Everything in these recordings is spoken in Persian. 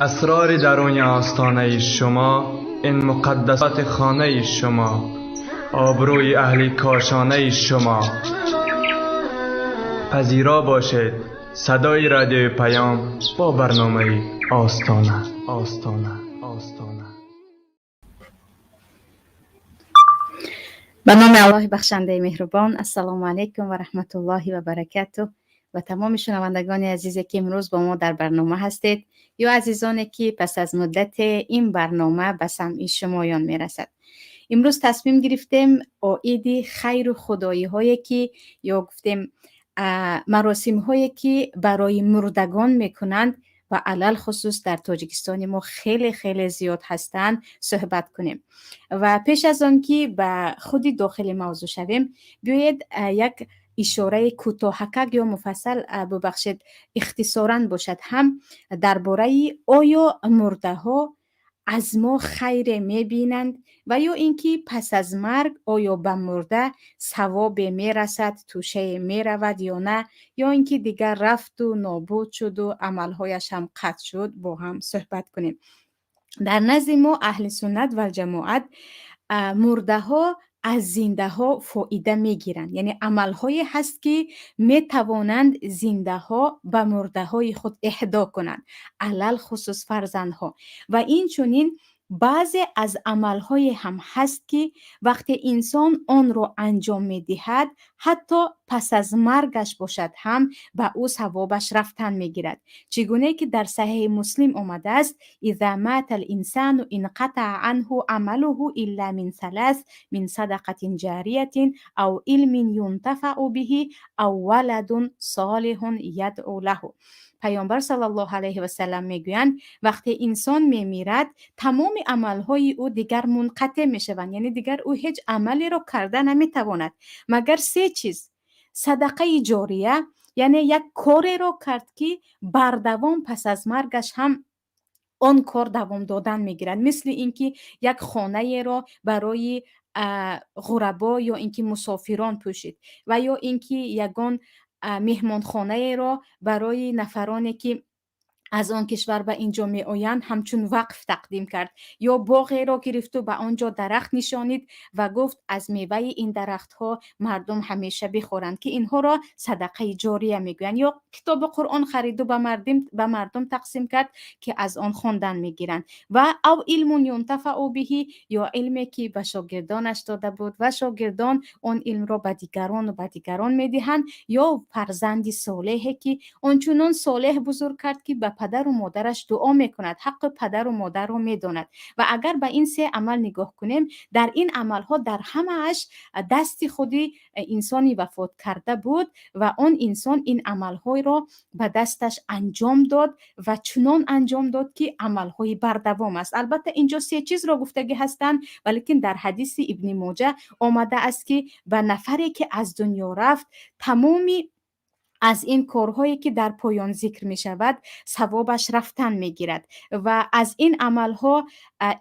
اسرار درون آستانه شما، این مقدسات خانه شما، آبروی اهل کاشانه شما. پذیرا باشید صدای رادیو پیام با برنامه آستانه. به نام الله بخشنده مهربان. السلام علیکم و رحمت الله و برکاته و تمام شنوندگان عزیزی که امروز با ما در برنامه هستید یا عزیزانی که پس از مدت این برنامه به سمع شمایان میرسد. امروز تصمیم گرفتیم عید خیر و خدایی هایی که یا گفتیم مراسم هایی که برای مردگان میکنند و علل خصوص در تاجیکستان ما خیلی خیلی زیاد هستند صحبت کنیم. و پیش از آن که به خودی داخل موضوع شویم، بیایید یک اشاره کوتاهک یا مفصل ببخشید اختصاراً باشد هم درباره آیا مرده ها از ما خیر میبینند و یا اینکه پس از مرگ آیا به مرده ثواب میرسد، توشه میرود یا نه، یا اینکه دیگر رفت و نابود شد و عملهایش هم قطع شد. با هم صحبت کنیم. در نزد ما اهل سنت و جماعت مرده ها از زنده ها فایده می گیرند، یعنی عمل های هست که می توانند زنده ها به مرده های خود اهدا کنند، علل خصوص فرزند ها. و این چونین بعضی از عمل های هم هست که وقتی انسان آن رو انجام می دهد حتی پس از مرگش باشد هم به او ثوابش رفتن می گیرد. چگونه که در صحیح مسلم آمده است: اذا مات الانسان انقطع عنه عمله الا من ثلاث: من صدقه جاریه او علم ينتفع به او ولد صالح یدعو له. پیامبر صلی الله علیه و سلم میگویند وقتی انسان میمیرد تمام عملهای او دیگر منقطع میشوند، یعنی دیگر او هیچ عملی را کرده نمیتواند مگر سه چیز: صدقه جاریه، یعنی یک کاری را کرد که بردوام پس از مرگش هم آن کار دوام دادن میگیرد، مثل اینکه یک خانه را برای غربا یا اینکه مسافران پوشید و یا اینکه یگان مهمانخانه را برای نفرانی که از آن کشور به اینجا می آیند همچون وقف تقدیم کرد، یا باغی را گرفت و به آنجا درخت نشانید و گفت از میوه این درخت ها مردم همیشه بخورند، که اینها را صدقه جاریه میگویند. یا کتاب قرآن خرید و به مردم تقسیم کرد که از آن خواندن میگیرند. و او علم ینتفع به، یا علمی که به شاگردانش داده بود و شاگردان آن علم را به دیگران میدهند، یا فرزندی صالحی که آنچنان صالح بزرگ کرد که به پدر و مادرش دعا میکند، حق پدر و مادر رو میداند. و اگر به این سه عمل نگاه کنیم، در این عملها در همهش دست خودی انسانی وفات کرده بود و آن انسان این عملهای را به دستش انجام داد و چنان انجام داد که عملهای بردوام است. البته اینجا سه چیز را گفتگی هستند، ولیکن در حدیث ابن ماجه آمده است که به نفری که از دنیا رفت تمامی از این کارهایی که در پایان ذکر می شود ثوابش رفتن می گیرد. و از این عملها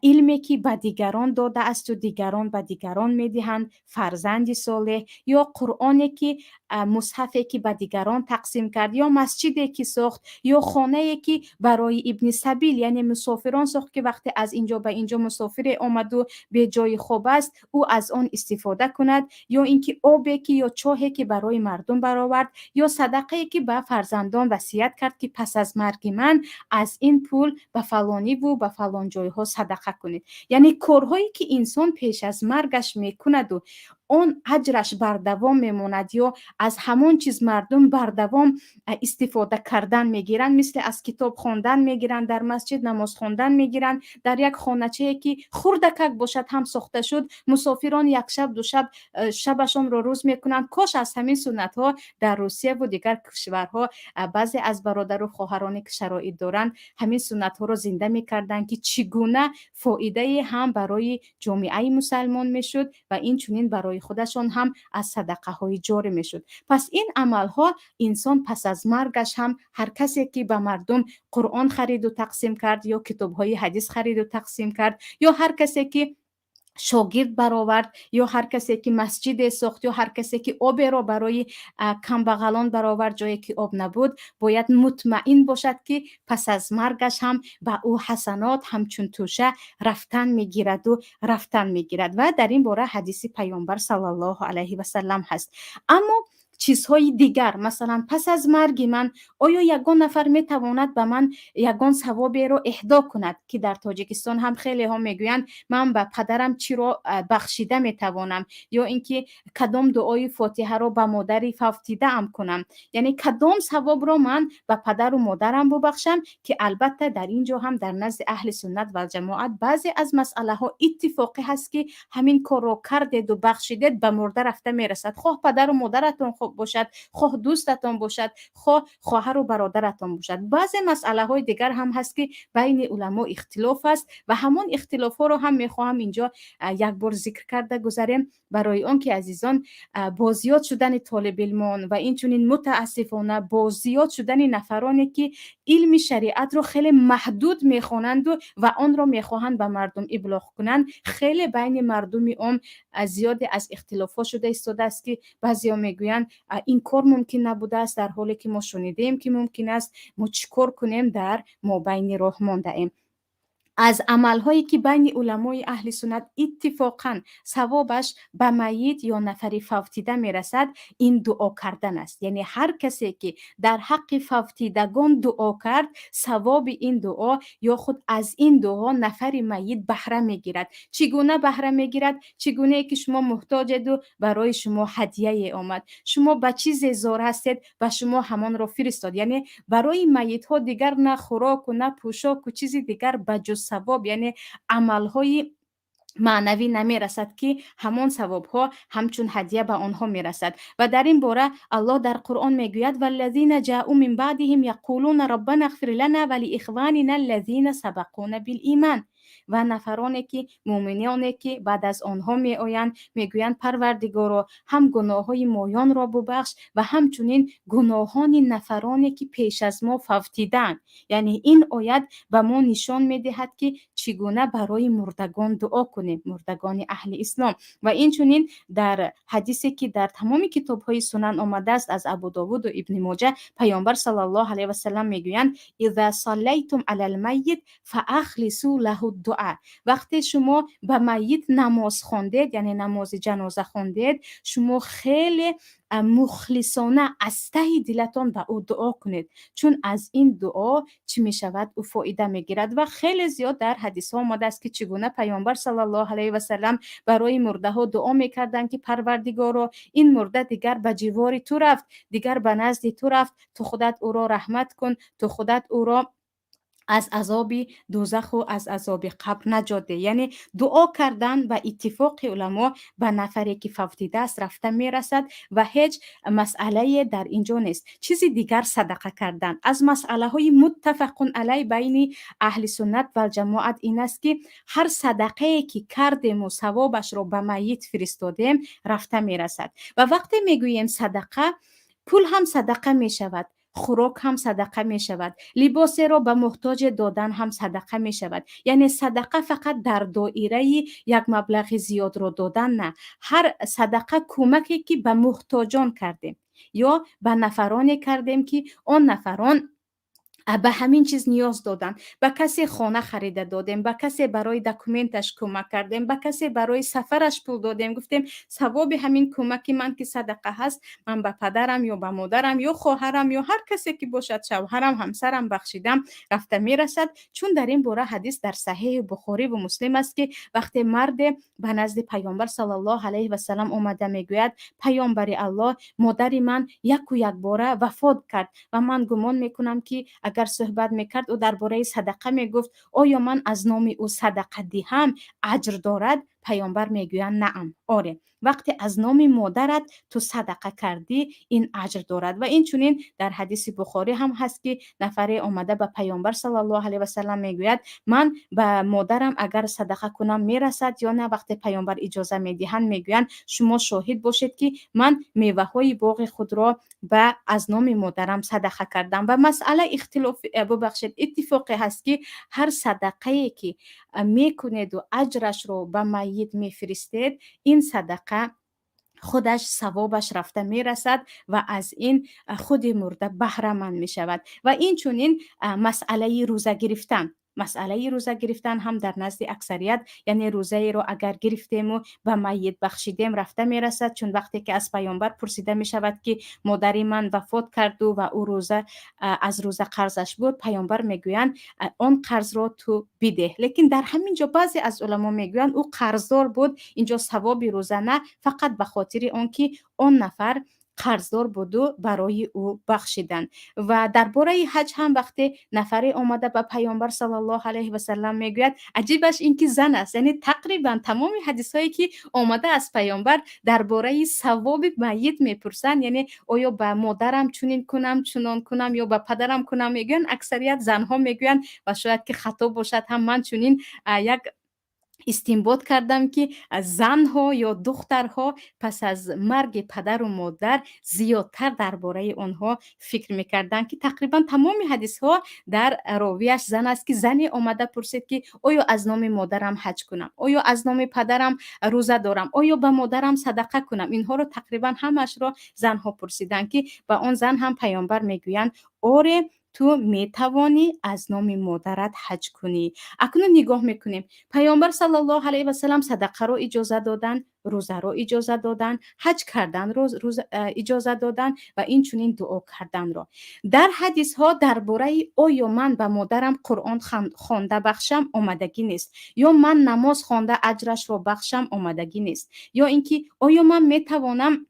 علمی که به دیگران داده است و دیگران به دیگران می دهند، فرزندی صالح، یا قرآنی که مصحفی که به دیگران تقسیم کرد، یا مسجدی که ساخت، یا خانه‌ای که برای ابن سبیل یعنی مسافران ساخت که وقتی از اینجا به اینجا مسافر آمد و به جای خوب است او از آن استفاده کند، یا اینکه آبی که یا چاهی که برای مردم برآورد، یا صدقه که به فرزندان وصیت کرد که پس از مرگ من از این پول به فلانی و به فلان جایها صدقه کنید. یعنی کارهایی که انسان پیش از مرگش میکند و اون اجرش بردوام میموند، یا از همون چیز مردم بردوام استفاده کردن میگیرن، مثل از کتاب خواندن میگیرن، در مسجد نماز خواندن میگیرن، در یک خانه‌چه‌ای که خردکک باشد هم ساخته شد، مسافران یک شب دو شب شبشون رو روز میکنن. کاش از همین سنت ها در روسیه و دیگر کشورها بعضی از برادر و خواهرانی که شرایط دارن همین سنت ها رو زنده میکردن که چگونه فایده هم برای جامعه مسلمان میشد و این چنین برای خودشان هم از صدقه های جاری میشد. پس این عمل ها انسان پس از مرگش هم هر کسی که به مردم قرآن خرید و تقسیم کرد، یا کتاب های حدیث خرید و تقسیم کرد، یا هر کسی که شاگرد برآورد، یا هر کسی که مسجد ساخت، یا هر کسی که آب را برای کمبغلان برآورد جایی که آب نبود، باید مطمئن باشد که پس از مرگش هم به او حسنات همچون توشه رفتن میگیرد و رفتن میگیرد. و در این باره حدیث پیامبر صلی الله علیه و سلم هست. اما چیزهای دیگر، مثلا پس از مرگ من آیا یگان نفر میتواند به من یگان ثوابی را اهدا کند؟ که در تاجیکستان هم خیلی ها میگویند من به پدرم چی را بخشیده میتوانم، یا اینکه کدام دعای فاتحه را به مادری فوتیده ام کنم، یعنی کدام ثواب را من به پدر و مادرم ببخشم. که البته در اینجا هم در نزد اهل سنت و جماعت بعضی از مسئله ها اتفاقی هست که همین کار را کردید و بخشیدید به مرده رفته میرسد، خواه پدر و مادرتون خوب باشد، خواه دوستتان باشد، خواه خواهر و برادرتان باشد. بعضی مسئله های دیگر هم هست که بین علما اختلاف است و همون اختلاف ها رو هم میخواهم اینجا یک بار ذکر کرده گذاریم، برای آن که عزیزان با زیاد شدن طالب علمان و اینچنین متاسفانه با زیاد شدن نفرانی که علم شریعت رو خیلی محدود میخوانند و آن را میخواهند به مردم ابلاغ کنند، خیلی بین مردم عام زیاد از اختلافات شده ایستاده است که بعضیا میگویند این کار ممکن نبوده است، در حالی که ما شنیدیم که ممکن است. ما چیکار کنیم؟ در ما بین راه مانده ایم. از عملهایی که بین علمای اهل سنت اتفاقا ثوابش به میت یا نفر فوتیده میرسد، این دعا کردن است. یعنی هر کسی که در حق فوتیدگان دعا کرد، ثواب این دعا یا خود از این دعا نفر میت بهره میگیرد. چگونه بهره میگیرد؟ چگونه که شما محتاجید و برای شما هدیه آمد، شما به چیز زار هستید و شما همان را فرستاد. یعنی برای میت ها دیگر نه خوراک و نه پوشاک و چیز دیگر بجز ثواب، یعنی عملهای معنوی نمی رسد که همون ثواب ها همچون هدیه به آنها می رسد. و در این باره الله در قرآن می گوید والذین جاءوا من بعدهم یقولون ربنا اغفر لنا ولاخواننا الذین سبقونا بالایمان. و نفرانی که مؤمنانی که بعد از آنها می آیند میگویند پروردگارا هم گناه های مایان را ببخش و همچنین گناهان نفرانی که پیش از ما فوتیدند. یعنی این آیت به ما نشان می دهد که چگونه برای مردگان دعا کنیم، مردگان اهل اسلام. و این چنین در حدیثی که در تمام کتاب های سنن آمده است از ابو داود و ابن ماجه، پیامبر صلی الله علیه و سلم میگویند اذا صلیتم علی المیت فاخلصوا له الدعاء. وقتی شما به میت نماز خواندید، یعنی نماز جنازه خواندید، شما خیلی مخلصانه از ته دلتان به او دعا کنید، چون از این دعا چی می شود؟ او فایده می گیرد. و خیلی زیاد در حدیث ها آمده است که چگونه پیامبر صلی الله علیه و سلم برای مرده ها دعا می کردند که پروردگارا این مرده دیگر به جوار تو رفت، دیگر به نزد تو رفت، تو خودت او را رحمت کن، تو خودت او را از عذاب دوزخ و از عذاب قبر نجات ده. یعنی دعا کردن و اتفاق علما به نفری که فوتیده است رفته میرسد و هیچ مسئله در اینجا نیست. چیزی دیگر صدقه کردن از مسئله های متفقون علی بین اهل سنت و جماعت این است که هر صدقه که کردیم و ثوابش رو به میت فرستادیم رفته میرسد. و وقتی میگوییم صدقه، پول هم صدقه می شود، خوراک هم صدقه می شود، لباس را به محتاج دادن هم صدقه می شود. یعنی صدقه فقط در دایره یک مبلغ زیاد را دادن نه، هر صدقه کمکی که به محتاجان کردیم یا به نفرانی کردیم که آن نفران به همین چیز نیاز دادن، به کسی خانه خریده دادیم، به کسی برای دکومنتش کمک کردیم، به کسی برای سفرش پول دادیم، گفتیم ثواب همین کمکی من که صدقه هست من به پدرم یا به مادرم یا خواهرم یا هر کسی که باشد، شوهرم همسرم بخشیدم، رفته میرسد. چون در این باره حدیث در صحیح بخاری و مسلم است که وقتی مرد به نزد پیامبر صلی الله علیه و سلم اومده میگوید پیامبر الله مادر من یک و یک باره وفات کرد و من گمان میکنم که اگر صحبت میکرد او درباره صدقه میگفت آیا من از نام او صدقه دهم اجر دارد؟ پیامبر میگویند نعم، آره وقتی از نام مادرت تو صدقه کردی این اجر دارد. و این چنین در حدیث بخاری هم هست که نفری آمده به پیامبر صلی الله علیه و سلم میگوید من به مادرم اگر صدقه کنم میرسد یا نه؟ وقتی پیامبر اجازه میدهند میگویند شما شاهد باشید که من میوه های باغ خود را به از نام مادرم صدقه کردم. و مسئله اختلاف ببخشید اتفاقی هست که هر صدقه ای که میکنید و اجرش رو به میت میفرستید این صدقه خودش ثوابش رفته میرسد و از این خود مرده بهره مند می شود. و این چونین مسئله روزه گرفتن، مسئله روزه گرفتن هم در نزد اکثریت، یعنی روزه رو اگر گرفتیم و به میت بخشیدیم رفته میرسد. چون وقتی که از پیامبر پرسیده می شود که مادری من وفات کرد و او روزه از روزه قرضش بود، پیامبر میگویند اون قرض رو تو بده. لیکن در همین جا بعضی از علما میگویند او قرضدار بود، اینجا ثواب روزه نه، فقط به خاطر اون که اون نفر قرضدار بود و برای او بخشیدن. و درباره حج هم وقتی نفری آمده به پیامبر صلی الله علیه و سلم میگوید عجیبش این که زن است، یعنی تقریبا تمام حدیث هایی که آمده از پیامبر درباره ثواب میت میپرسن، یعنی آیا به مادرم چنین کنم چنان کنم یا به پدرم کنم، میگن اکثریت زنها میگویند و شاید که خطا باشد هم من چنین یک استنباط کردم که زنها یا دخترها پس از مرگ پدر و مادر زیادتر درباره آنها فکر میکردن که تقریبا تمام حدیث ها در راویش زن است که زنی آمده پرسید که آیا از نام مادرم حج کنم، آیا از نام پدرم روزه دارم، آیا به مادرم صدقه کنم. اینها رو تقریبا همش را زنها پرسیدن که به آن زن هم پیامبر میگویند آره تو میتوانی از نام مادرت حج کنی. اکنون نگاه میکنیم پیامبر صلی الله علیه و سلم صدقه رو اجازه دادن، روزه رو اجازه دادن، حج کردن رو اجازه دادن و این چنین دعا کردن رو. در حدیث ها درباره آیا من به مادرم قرآن خوانده بخشم آمدگی نیست، یا من نماز خوانده اجرش رو بخشم آمدگی نیست، یا اینکه آیا من میتوانم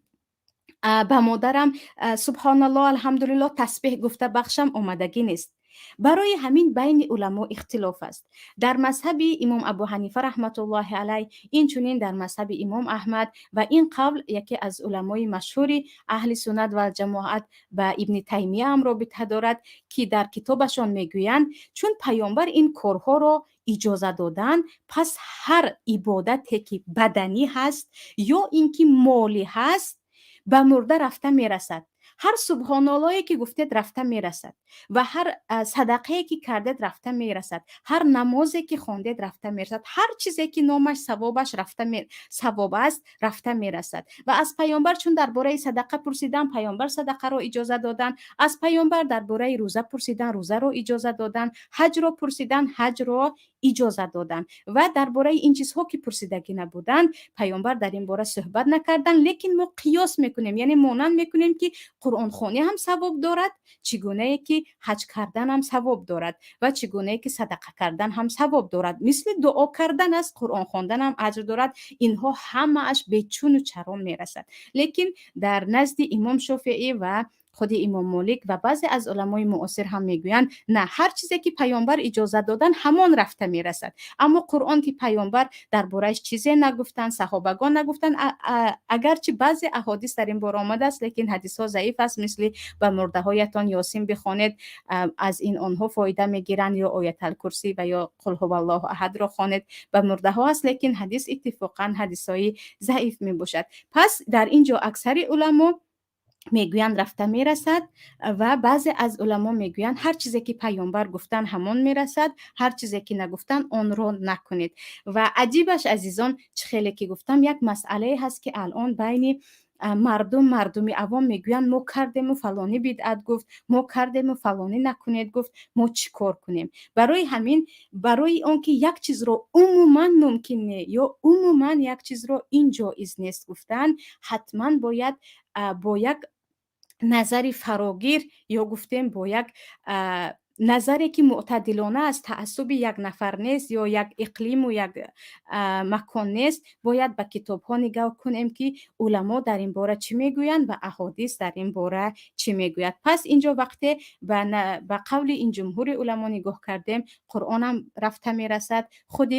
به مادرم سبحان الله الحمدلله تسبیح گفته بخشم آمدگی نیست. برای همین بین علما اختلاف است. در مذهب امام ابو حنیفه رحمت الله علیه، این چنین در مذهب امام احمد، و این قول یکی از علمای مشهور اهل سنت و جماعت به ابن تیمیه هم رابطه دارد که در کتابشان میگویند چون پیامبر این کارها را اجازه دادن، پس هر عبادتی که بدنی هست یا اینکه مالی هست به مرده رفته میرسد. هر سبحان اللهی که گفتید رفته میرسد و هر صدقه که کردید رفته میرسد، هر نمازی که خواندید رفته میرسد، هر چیزی که نامش ثوابش ثواب است رفته میرسد. و از پیامبر چون درباره صدقه پرسیدن، پیامبر صدقه رو اجازه دادن. از پیامبر درباره روزه پرسیدن، روزه رو اجازه دادن. حج رو پرسیدن، حج رو اجازه دادن. و درباره این چیزها که پرسیدگی نبودن پیامبر در این باره صحبت نکردن. لیکن ما قیاس میکنیم، یعنی مانند میکنیم که قرآن خوانی هم ثواب دارد، چگونه که حج کردن هم ثواب دارد و چگونه که صدقه کردن هم ثواب دارد. مثل دعا کردن است، قرآن خواندن هم اجر دارد. اینها همه‌اش به چون و چرا میرسد. لیکن در نزد امام شافعی و خود امام مالک و بعضی از علمای معاصر هم میگویند نه، هر چیزی که پیامبر اجازه دادن همان رفته میرسد. اما قرآن که پیامبر درباره‌اش چیزی نگفتن، صحابگان نگفتن، اگرچه بعضی احادیث در این باره آمده است لیکن حدیث ها ضعیف است، مثل به مرده هایتان یاسین بخوانید از این آنها فایده میگیرند، یا آیت الکرسی و یا قل هو الله احد را خوانید به مرده ها است، لیکن حدیث اتفاقا حدیث های ضعیف می باشد. پس در اینجا اکثر علما میگویند رفته میرسد و بعضی از علما میگویند هر چیزی که پیامبر گفتن همان میرسد، هر چیزی که نگفتن آن را نکنید. و عجیبش عزیزان چه خیلی که گفتم یک مسئله هست که الان بین مردمی عوام میگویند ما کردیم و فلانی بدعت گفت، ما کردیم و فلانی نکنید گفت، ما چی کار کنیم؟ برای همین، برای آنکه یک چیز رو عموما ممکنه یا عموما یک چیز رو این جایز نیست گفتن، حتما باید با یک نظری فراگیر یا گفتیم با یک نظری که معتدلانه است، تعصب یک نفر نیست یا یک اقلیم و یک مکان نیست، باید به کتاب ها نگاه کنیم که علما در این باره چی میگویند و احادیث در این باره چی میگوید. پس اینجا وقتی به قول این جمهور علما نگاه کردیم، قرآن هم رفته میرسد، خود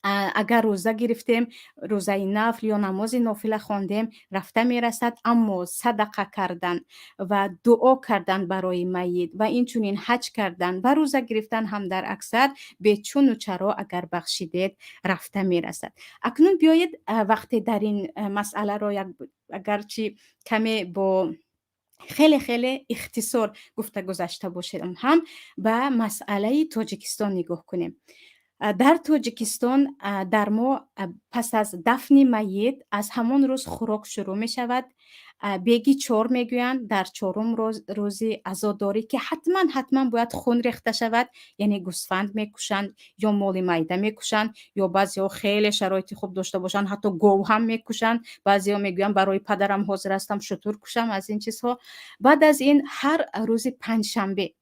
اگر روزه گرفتیم، روزه نفل یا نماز نافله خواندیم رفته میرسد. اما صدقه کردن و دعا کردن برای میت و اینچنین حج کردن و روزه گرفتن هم در اکثر به چون و چرا اگر بخشیدید رفته میرسد. اکنون بیایید وقتی در این مسئله را اگرچه کمی با خیلی خیلی اختصار گفته گذشته باشیم هم به مسئله تاجیکستان نگاه کنیم. در تاجیکستان در ما پس از دفن میت از همان روز خوراک شروع می شود. بیگی 4 میگویند در 4م روزی عزاداری که حتما باید خون ریخته شود، یعنی گوسفند میکشند یا مال میده میکشند، یا بعضیا خیلی شرایط خوب داشته باشند حتی گاو هم میکشند. بعضیا میگویند برای پدرم حاضر هستم شتر کشم، از این چیزها. بعد از این هر روز پنجشنبه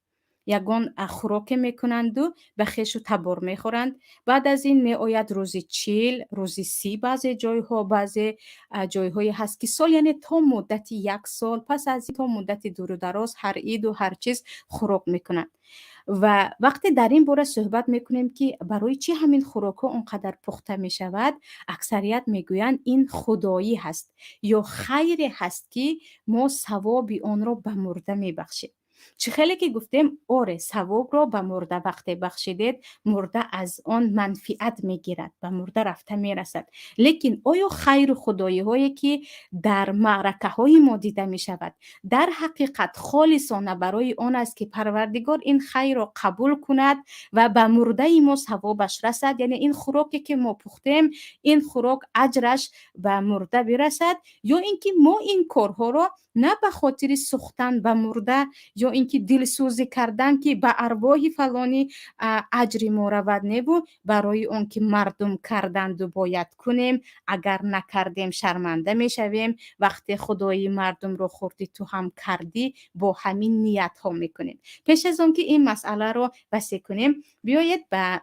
یگان خوراک میکنند و به خیش و تبار میخورند. بعد از این میآید روزی 40، روزی 30 بعضی جایها، بعضی جایهای هست که سال، یعنی تا مدت 1 سال. پس از این تا مدت دور و دراز هر عید و هر چیز خوراک میکنند. و وقتی در این باره صحبت میکنیم که برای چی همین خوراک ها اونقدر پخته میشود، اکثریت میگویند این خدایی هست یا خیری هست که ما ثواب آن را به مرده میبخشیم. چه خیلی که گفتیم آره، ثواب را به مرده وقتی بخشیدید مرده از آن منفعت میگیرد، به مرده رفته میرسد. لیکن آیا خیر و خدایی هایی که در معرکه های ما دیده می شود در حقیقت خالصانه برای آن است که پروردگار این خیر را قبول کند و به مرده ما ثوابش رسد؟ یعنی این خوراکی که ما پختیم این خوراک اجرش به مرده برسد، یا اینکه ما این کارها را نه به خاطر سوختن به مرده یا اینکه دلسوزی کردن که به ارواح فلانی اجر ما رود، نبو برای اون که مردم کردند و باید کنیم، اگر نکردیم شرمنده میشویم. وقتی خدای مردم رو خوردی تو هم کردی، با همین نیت ها میکنیم. پیش از اون که این مسئله رو بسیار کنیم، بیایید به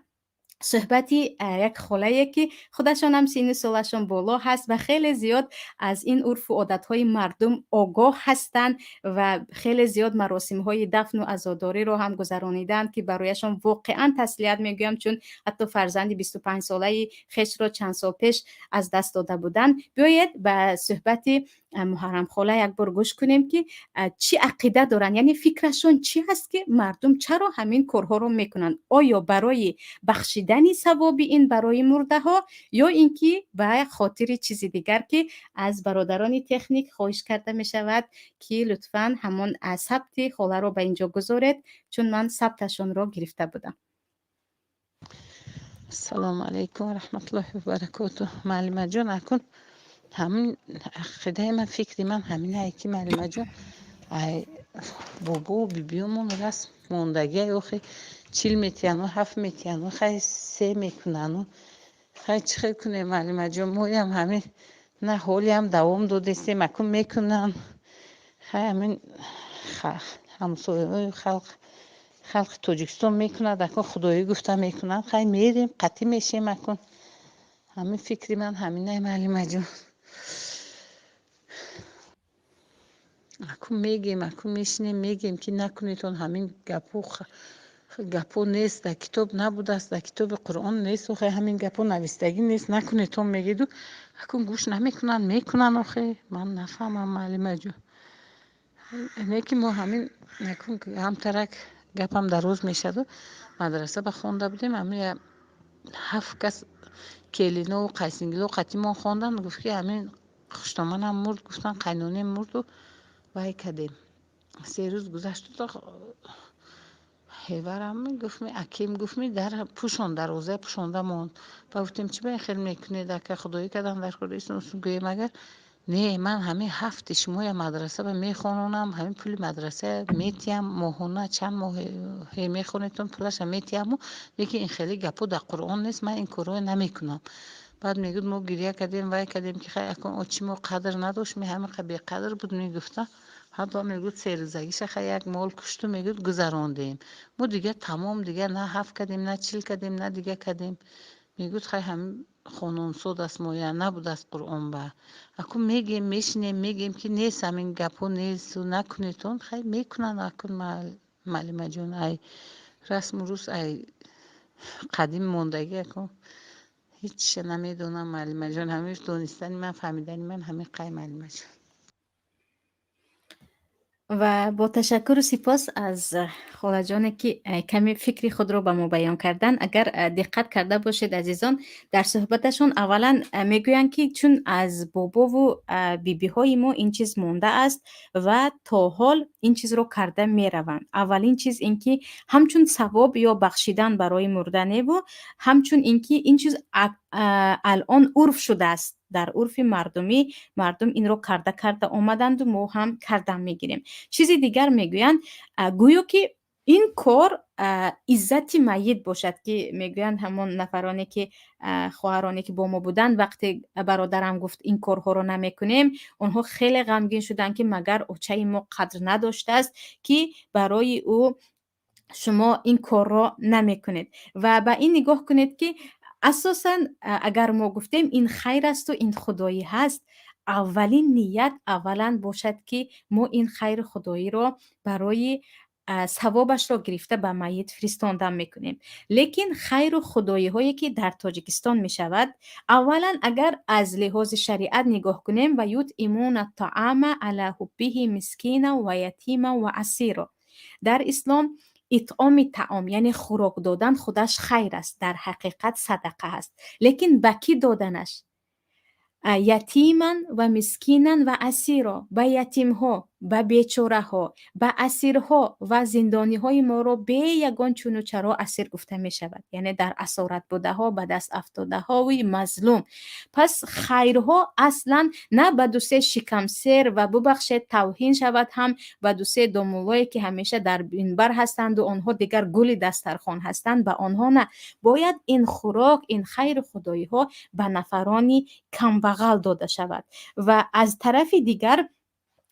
صحبتی یک خاله که خودشان هم سین سالشان بالا هست و خیلی زیاد از این عرف و عادتهای مردم آگاه هستند و خیلی زیاد مراسم های دفن و عزاداری رو هم گذرانیدند که برایشان واقعا تسلیت میگویم، چون حتی فرزند 25 ساله خیش را چند سال پیش از دست داده بودند. بیایید به صحبتی محرم خاله یک بار گوش کنیم که چی عقیده دارن، یعنی فکرشون چی هست که مردم چرا همین کارها رو میکنن. آیا برای بخشیدن ثواب این برای مرده ها، یا اینکه به خاطر چیزی دیگر که از برادران تکنیک خواهش کرده می شود که لطفاً همون ثبت خاله رو به اینجا گذارید، چون من ثبتشون رو گرفته بودم. السلام علیکم و رحمت الله و برکاته. معلمه جان اکن همین عقیده من، فکری من همینه که معلمه جان بابا و بیبیمون رسم موندگی اخی 40 میتینو 7 میتینو خیلی 3 میکنن، خیلی چی خیلی کنه معلمه جان. ما هم همین نه حالی هم دوام داده 3 مکن میکنن. خیلی همین همسایه خلق تاجیکستان میکنه دکن خدایی گفته میکنن، خیلی میریم قطعی میشیم اکن. همین فکری من همینه معلمه جان. اکن میگیم اکن میشینیم میگیم که نکنیتون همین گپو نیست، در کتاب نبوده است، در کتاب قرآن نیست، آخه همین گپو نویستگی نیست، نکنیتون میگید و اکن گوش نمیکنن میکنن. آخه من نفهمم معلمه جان. اینه که ما همین نکن هم ترک گپم در روز میشد و مدرسه بخونده بودیم، همین 7 کس کلینو و قیسینگلو قطعی ما خوندن. گفت که همین خشتمان هم مرد، گفتن قینونی مرد و وای کدیم 3 روز گذشت تا هیورم گفت می اکیم گفت می در پوشون در روزه پوشونده موند. گفتیم چی به خیلی میکنی در که خدایی کردم در کردیستان گویی مگر نه من همین هفته شما مدرسه به میخونم، همین پول مدرسه میتیم ماهونه چند ماه میخونیتون پولش میتیم، یکی این خیلی گپو در قرآن نیست، من این کارو نمیکنم. بعد میگود ما گریه کردیم وای کردیم که خیلی اکن چی ما قدر نداشت، می همه بی قدر بود. میگفته حتی میگود 3 روزگیش خیلی یک مال کشت و میگود گذراندیم ما دیگه تمام دیگه نه 7 کردیم نه 40 کردیم نه دیگه کردیم. میگود خیلی هم خانون سود است ما یا نبود از قرآن با اکن میگیم میشنیم میگیم که نیست همین گپو نیست و نکنیتون، خیلی میکنن اکن معلمه جون. ای رسم و روز ای قدیم موندگی اکن هیچ نمیدونم معلمه جان، همیش دونستنی من فهمیدنی من همین قای معلمه جان. و با تشکر و سپاس از خاله جانی که کمی فکری خود رو به ما بیان کردن. اگر دقت کرده باشید عزیزان، در صحبتشون اولا میگویند که چون از بابا و بیبی های ما این چیز مونده است و تا حال این چیز رو کرده میروند. اولین چیز اینکه همچون ثواب یا بخشیدن برای مردنه و همچون اینکه این چیز الان عرف شده است، در عرف مردمی مردم این رو کرده آمدند و ما هم کردن میگیریم. چیزی دیگر میگویند گویا که این کار عزت میت باشد، که میگویند همون نفرانی که خواهرانی که با ما بودند وقتی برادرم گفت این کارها رو نمیکنیم، اونها خیلی غمگین شدند که مگر اوچه ما قدر نداشته است که برای او شما این کار را نمیکنید. و به این نگاه کنید که اساسا اگر ما گفتیم این خیر است و این خدایی هست، اولین نیت اولا باشد که ما این خیر خدایی را برای ثوابش را گرفته به میت فرستاندن میکنیم. لیکن خیر و خدایی هایی که در تاجیکستان می شود، اولا اگر از لحاظ شریعت نگاه کنیم و یطعمون الطعام علی حبه مسکینا و یتیما و اسیرا، در اسلام اطعام طعام یعنی خوراک دادن خودش خیر است، در حقیقت صدقه است. لیکن به کی دادنش؟ یتیما و مسکینا و اسیرا، به یتیم ها، به بیچاره ها، به اسیرها و زندانی های ما رو به یگان چون و چرا اسیر گفته می شود، یعنی در اسارت بوده ها، به دست افتاده ها و مظلوم. پس خیرها اصلا نه به دوسه شکم سیر و ببخشید توهین شود هم به دوسه دامولایی که همیشه در بینبر هستند و آنها دیگر گل دسترخوان هستند، به آنها نه. باید این خوراک، این خیر خدایی ها به نفرانی کمبغل داده شود. و از طرف دیگر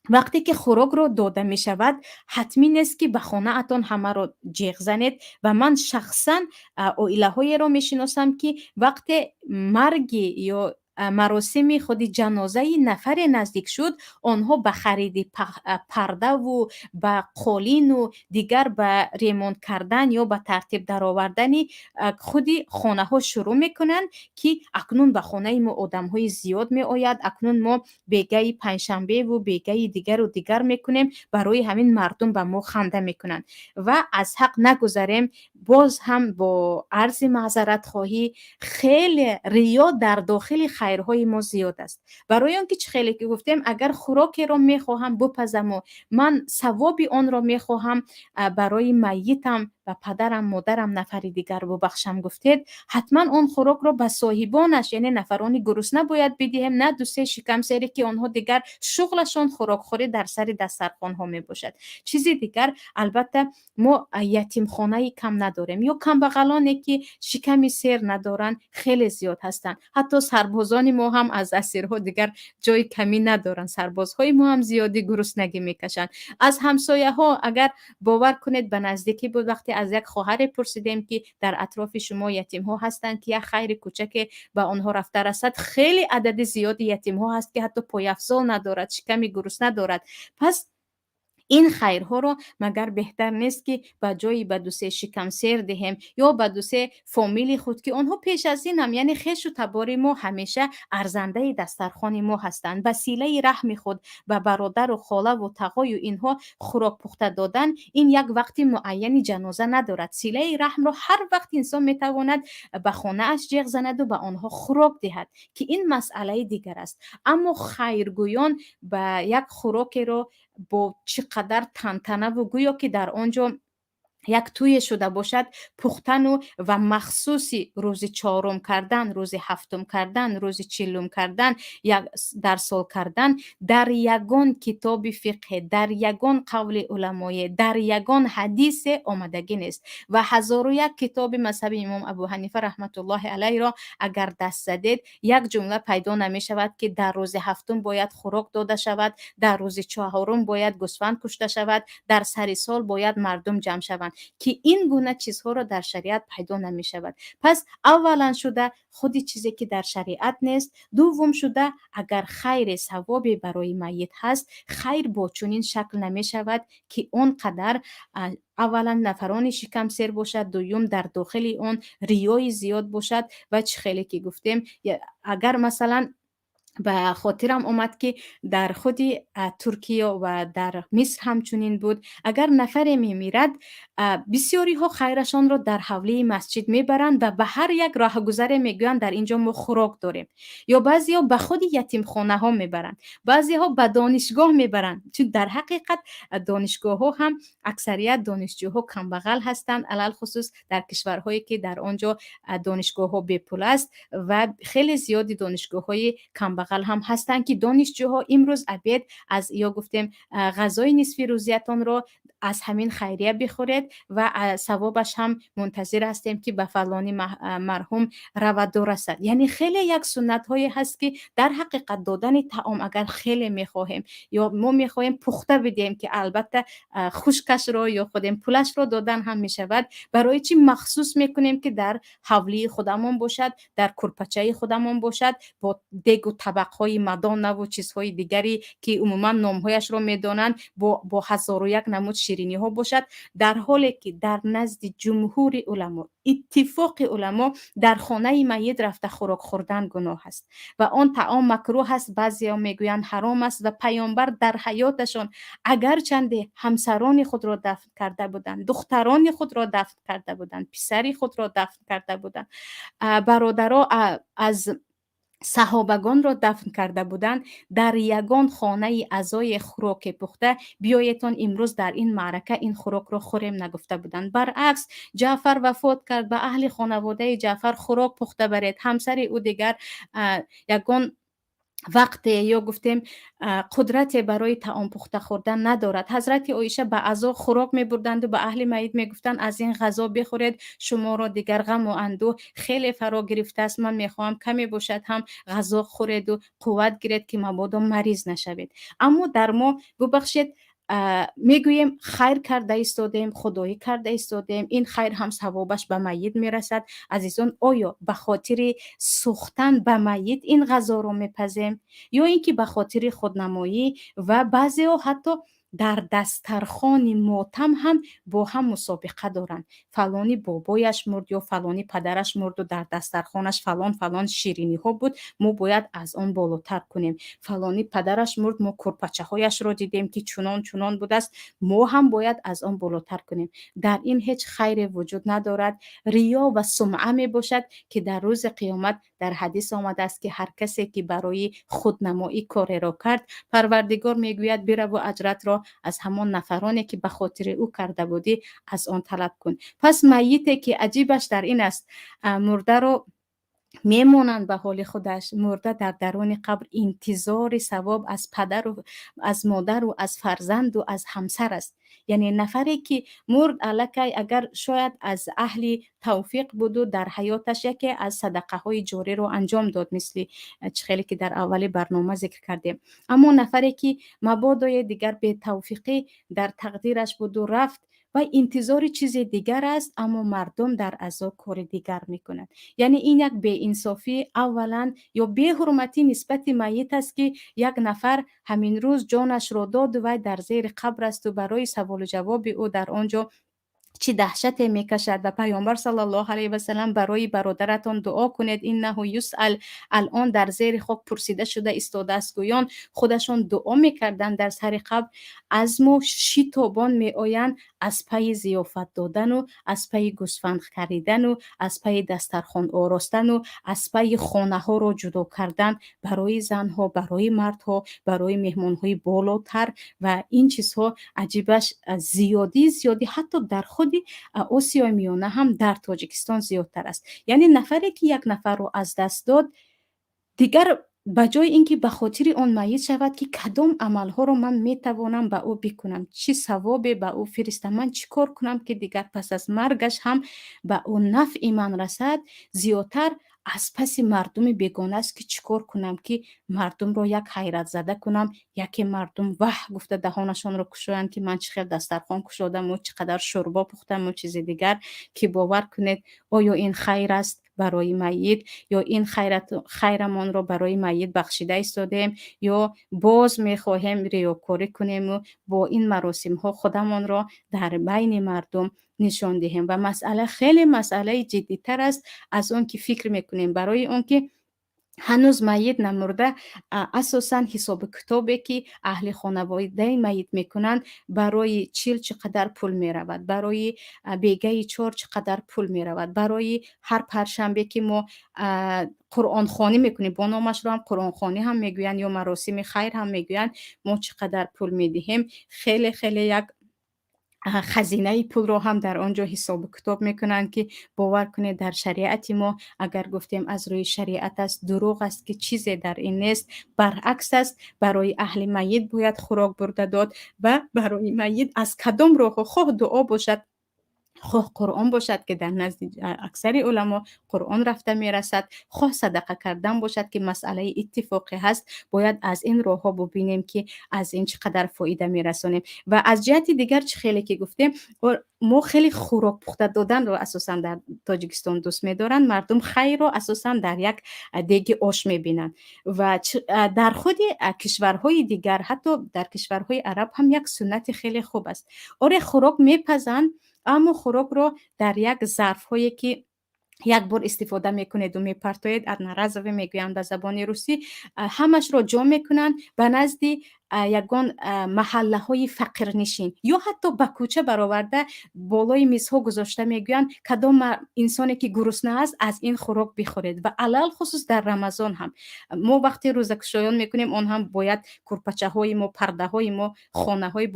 وقتی که خوراک رو داده می شود، حتمی نیست که به خانه اتان همه رو جیغ زنید. و من شخصا اویله های رو می شناسم که وقتی مرگی یا مراسم خود جنازه نفر نزدیک شد، آنها به خرید پرده و به قالین و دیگر به ریمونت کردن یا به ترتیب در آوردن خود خانه ها شروع میکنن که اکنون به خانه ما آدم های زیاد می آید، اکنون ما بیگه پنجشنبه و بیگه دیگر و دیگر میکنیم، برای همین مردم به ما خنده میکنن. و از حق نگذاریم. باز هم با عرض معذرت خواهی، خیلی ریا در داخل خیرهای ما زیاد است. برای آنکه خیلی که گفتیم اگر خوراکی را میخواهم بپزم و من ثواب آن را میخواهم برای میتم و پدرم مادرم نفر دیگر ببخشم گفتید، حتما اون خوراک را به صاحبانش یعنی نفرانی گرسنه باید بدهیم، نه دوسته شکم سری که آنها دیگر شغلشون خوراک خوری در سر دسترخوان ها می باشد. چیزی دیگر، البته ما یتیم خانه کم نداریم، یا کم بغلانی که شکمی سر ندارن خیلی زیاد هستند. حتی سربازان ما هم از اسیرها دیگر جای کمی ندارن، سربازهای ما هم زیادی گرسنگی میکشن. از همسایه ها اگر باور کنید به نزدیکی بود، وقتی از یک خواهر پرسیدیم که در اطراف شما یتیم ها هستند که یک خیر کوچک به آنها رفته رسد، خیلی عدد زیادی یتیم ها هست که حتی پای افزال ندارد، شکمی گرسنه دارد. پس این خیرها رو مگر بهتر نیست که به جایی به دوسه شکم سیر دهیم یا به دوسه فامیلی خود که آنها پیش از این هم یعنی خیش و تبار ما همیشه ارزنده دسترخوان ما هستند، وسیله رحم خود به برادر و خاله و تقای و اینها خوراک پخته دادن، این یک وقت معینی جنازه ندارد. سیله رحم رو هر وقت انسان میتواند به خانه اش جیغ زند و به آنها خوراک دهد که این مسئله دیگر است. اما خیرگویان به یک خوراک رو با چقدر تنتنه و گویا که در آنجا یک توی شده باشد پختن و مخصوصی روز چهارم کردن، روز هفتم کردن، روز چهلم کردن، یک در سال کردن در یگان کتاب فقه، در یگان قول علمای، در یگان حدیث آمدگی نیست. و هزار و یک کتاب مذهب امام ابو حنیفه رحمت الله علیه را اگر دست زدید، یک جمله پیدا نمی شود که در روز هفتم باید خوراک داده شود، در روز چهارم باید گوسفند کشته شود، در سر سال باید مردم جمع شوند. میکنند که این گونه چیزها را در شریعت پیدا نمی شود. پس اولا شده خودی چیزی که در شریعت نیست، دوم شده اگر خیر ثوابی برای میت هست، خیر با چنین شکل نمی شود که اون قدر اولا نفران شکم سیر باشد، دوم در داخل اون ریای زیاد باشد و چه خیلی که گفتیم اگر مثلا به خاطرم اومد که در خود ترکیه و در مصر همچنین بود، اگر نفر میمیرد بسیاری ها خیرشان را در حوله مسجد میبرند و به هر یک راهگذر میگویند در اینجا ما خوراک داریم، یا بعضی ها به خود یتیم خانه ها میبرند، بعضی ها به دانشگاه میبرند، چون در حقیقت دانشگاه ها هم اکثریت دانشجوها کم بغل هستند، علل خصوص در کشورهایی که در آنجا دانشگاه ها بی پول است و خیلی زیادی دانشگاه های کم بغل هم هستند که دانشجوها امروز عبید از یا گفتیم غذای نصف روزیتان رو از همین خیریه بخورید و ثوابش هم منتظر هستیم که به فلانی مرحوم رود و رسد. یعنی خیلی یک سنت هایی هست که در حقیقت دادن طعام اگر خیلی میخواهیم یا ما میخواهیم پخته بدیم که البته خشکش رو یا خودم پولش رو دادن هم میشود، برای چی مخصوص میکنیم که در حولی خودمون باشد، در کرپچه خودمون باشد، با دیگ و طبقهای مدانه و چیزهای دیگری که عموما نامهایش رو میدانند با هزار و یک نمود شیرینی ها باشد، در حالی که در نزد جمهور علما اتفاق علما در خانه میت رفته خوراک خوردن گناه است و آن طعام مکروه است. بعضیا میگویند حرام است و پیامبر در حیاتشان اگر چند همسران خود را دفن کرده بودند، دختران خود را دفن کرده بودند، پسری خود را دفن کرده بودند، برادرها از صحابگان را دفن کرده بودند، در یگان خانه اعضای خوراک پخته بیایتان امروز در این معرکه این خوراک را خوریم نگفته بودند. برعکس جعفر وفات کرد، به اهل خانواده جعفر خوراک پخته برید، همسر او دیگر یگان وقت یا گفتیم قدرت برای طعام پخته خوردن ندارد. حضرت عایشه به عزا خوراک می بردند و به اهل میت می گفتند از این غذا بخورید، شما را دیگر غم و اندوه خیلی فرا گرفته است، من می خواهم کمی باشد هم غذا خورید و قوت گیرید که مبادا مریض نشوید. اما در ما ببخشید میگوییم خیر کرده ایستادیم، خدایی کرده ایستادیم، این خیر هم ثوابش به میت میرسد. عزیزان آیا به خاطر سوختن به میت این غذا رو میپزیم یا اینکه به خاطر خودنمایی و بعضی ها حتی در دسترخوان ماتم هم با هم مسابقه دارن، فلانی بابایش مرد یا فلانی پدرش مرد و در دسترخوانش فلان شیرینی ها بود، ما باید از آن بالاتر کنیم. فلانی پدرش مرد، ما کرپچه هایش را دیدیم که چنان بود است، ما هم باید از آن بالاتر کنیم. در این هیچ خیر وجود ندارد. ریا و سمعه می باشد که در روز قیامت در حدیث آمده است که هر کسی که برای خودنمایی کاری را کرد، پروردگار میگوید بره و اجرت را از همان نفرانی که به خاطر او کرده بودی از آن طلب کن. پس میتی که عجیبش در این است، مرده رو میمونند به حال خودش، مرده در درون قبر انتظار ثواب از پدر و از مادر و از فرزند و از همسر است. یعنی نفری که مرد الکی اگر شاید از اهل توفیق بود و در حیاتش یکی از صدقه های جاری رو انجام داد، مثل خیلی که در اول برنامه ذکر کردیم، اما نفری که مبادای دیگر به توفیقی در تقدیرش بود و رفت و انتظار چیز دیگر است، اما مردم در عزا کار دیگر میکنند. یعنی این یک بی انصافی اولا یا بی حرمتی نسبت میت است که یک نفر همین روز جانش را داد و در زیر قبر است و برای سوال و جواب او در آنجا چی دهشت میکشد. و پیامبر صلی الله علیه و سلم برای برادرتان دعا کنید انه یسأل، الان در زیر خاک پرسیده شده ایستاده است. گویان خودشان دعا میکردند در سر قبر، از ما شتابان میآیند از پی ضیافت دادن و از پی گوسفند خریدن و از پی دسترخوان آراستن و از پی خانه ها را جدا کردن برای زنها، برای مردها، برای مهمان های بالاتر و این چیزها عجیبش زیادی حتی در خود آسیای میانه هم در تاجیکستان زیادتر است. یعنی نفری که یک نفر رو از دست داد دیگر بجای اینکه به خاطر اون میت شود که کدام عملها رو من میتوانم به او بکنم، چی ثوابی به او فرستم، من چی کار کنم که دیگر پس از مرگش هم به اون نفع من رسد، زیادتر از پس مردم بیگانه است که چیکار کنم که مردم رو یک حیرت زده کنم. یکی مردم واه گفته دهانشان رو گشایند که من چقدر دسترخوان گشودم و چقدر شوربا پختم و چیز دیگر، که باور کنید آیا این خیر است برای میت، یا این خیرمان رو برای میت بخشیده ایستادیم، یا باز میخواهیم ریاکاری کنیم و با این مراسم ها خودمان را در بین مردم نشان دهیم. و مسئله خیلی مسئله جدی تر است از اون که فکر میکنیم. برای اون که هنوز میت نمرده، اساسا حساب کتابی که اهل خانواده میت میکنن برای چیل چقدر پول میرود، برای بیگه چار چقدر پول میرود، برای هر پرشنبه که ما قرآن خوانی میکنیم، با نامش رو هم قرآن خوانی هم میگوین یا مراسم خیر هم میگوین، ما چقدر پول میدهیم. خیلی خیلی یک خزینه پول رو هم در آنجا حساب کتاب میکنن که باور کنید در شریعت ما اگر گفتیم از روی شریعت است، دروغ است که چیزی در این نیست، برعکس است. برای اهل میت باید خوراک برده داد و برای میت از کدام راه، خواه دعا باشد خواه قرآن باشد که در نزد اکثر علما قرآن رفته میرسد، خواه صدقه کردن باشد که مسئله اتفاقی هست، باید از این راه ها ببینیم که از این چقدر فایده میرسونیم. و از جهت دیگر چه خیلی که گفتیم ما خیلی خوراک پخته دادن رو اساسا در تاجیکستان دوست میدارن. مردم خیر رو اساسا در یک دیگ آش میبینن و در خود کشورهای دیگر، حتی در کشورهای عرب هم یک سنت خیلی خوب است. آره خوراک میپزن، اما خوراک رو در یک ظرف هایی که یک بار استفاده میکنید و میپرتوید، ادنرزوی میگویند به زبان روسی، همش رو جمع میکنن به نزد یگان محله های فقیر نشین یا حتی به کوچه برآورده بالای میزها گذاشته میگویند کدام انسانی که گرسنه است از این خوراک بخورید. و علل خصوص در رمضان هم ما وقتی روزه گشایان میکنیم، اون هم باید کرپچه های ما، پرده های ما، خانه های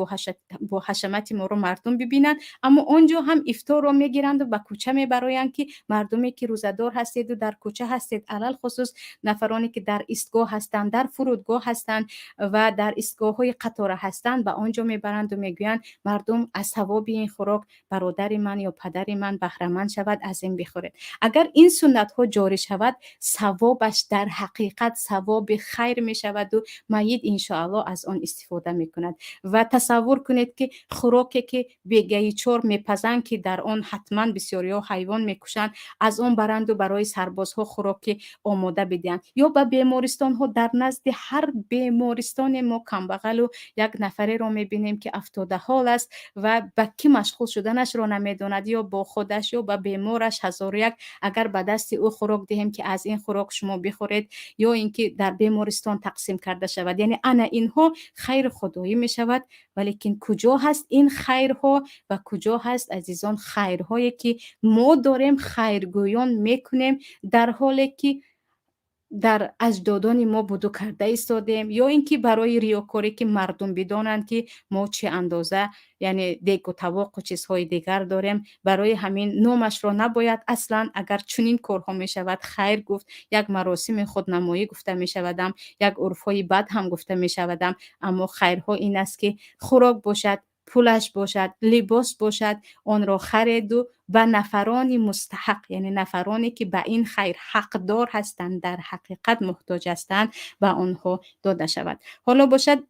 با حشمت ما رو مردم ببینند، اما اونجا هم افطار رو میگیرند و به کوچه میبرایند که مردمی که روزدار هستید و در کوچه هستید، علل خصوص نفرانی که در ایستگاه هستند، در فرودگاه هستند و در ایستگاه های قطار هستند، به آنجا میبرند و میگویند مردم از ثواب این خوراک برادر من یا پدر من بهره مند شود، از این بخورید. اگر این سنت ها جاری شود، ثوابش در حقیقت ثواب خیر می شود و میت ان شاء الله از آن استفاده می کند. و تصور کنید که خوراکی که بیگه چور میپزند که در آن حتما بسیاری ها حیوان میکشند، از آن برند و برای سربازها خوراک آماده بدهند. یا به بیمارستان ها، در نزد هر بیمارستان ما کمبغل و یک نفره را میبینیم که افتاده حال است و به کی مشغول شدنش را نمیداند، یا با خودش یا با بیمارش هزار یک اگر به دست او خوراک دهیم که از این خوراک شما بخورید، یا اینکه در بیمارستان تقسیم کرده شود، یعنی انا اینها خیر خدایی می شود. ولیکن کجا هست این خیرها و کجا هست عزیزان خیرهایی که ما داریم خیرگویان میکنیم در حالی که در اجدادان ما بودو کرده ایستادیم، یا اینکه برای ریاکاری که مردم بدانند که ما چه اندازه یعنی دیگ و طواق و چیزهای دیگر داریم. برای همین نامش را نباید اصلا، اگر چنین کارها می شود خیر گفت، یک مراسم خودنمایی گفته می شودم، یک عرفای بد هم گفته می شودم. اما خیرها این است که خوراک باشد، پولش باشد، لباس باشد، آن را خرید و به نفران مستحق، یعنی نفرانی که به این خیر حقدار هستند، در حقیقت محتاج هستند، به آنها داده شود. حالا باشد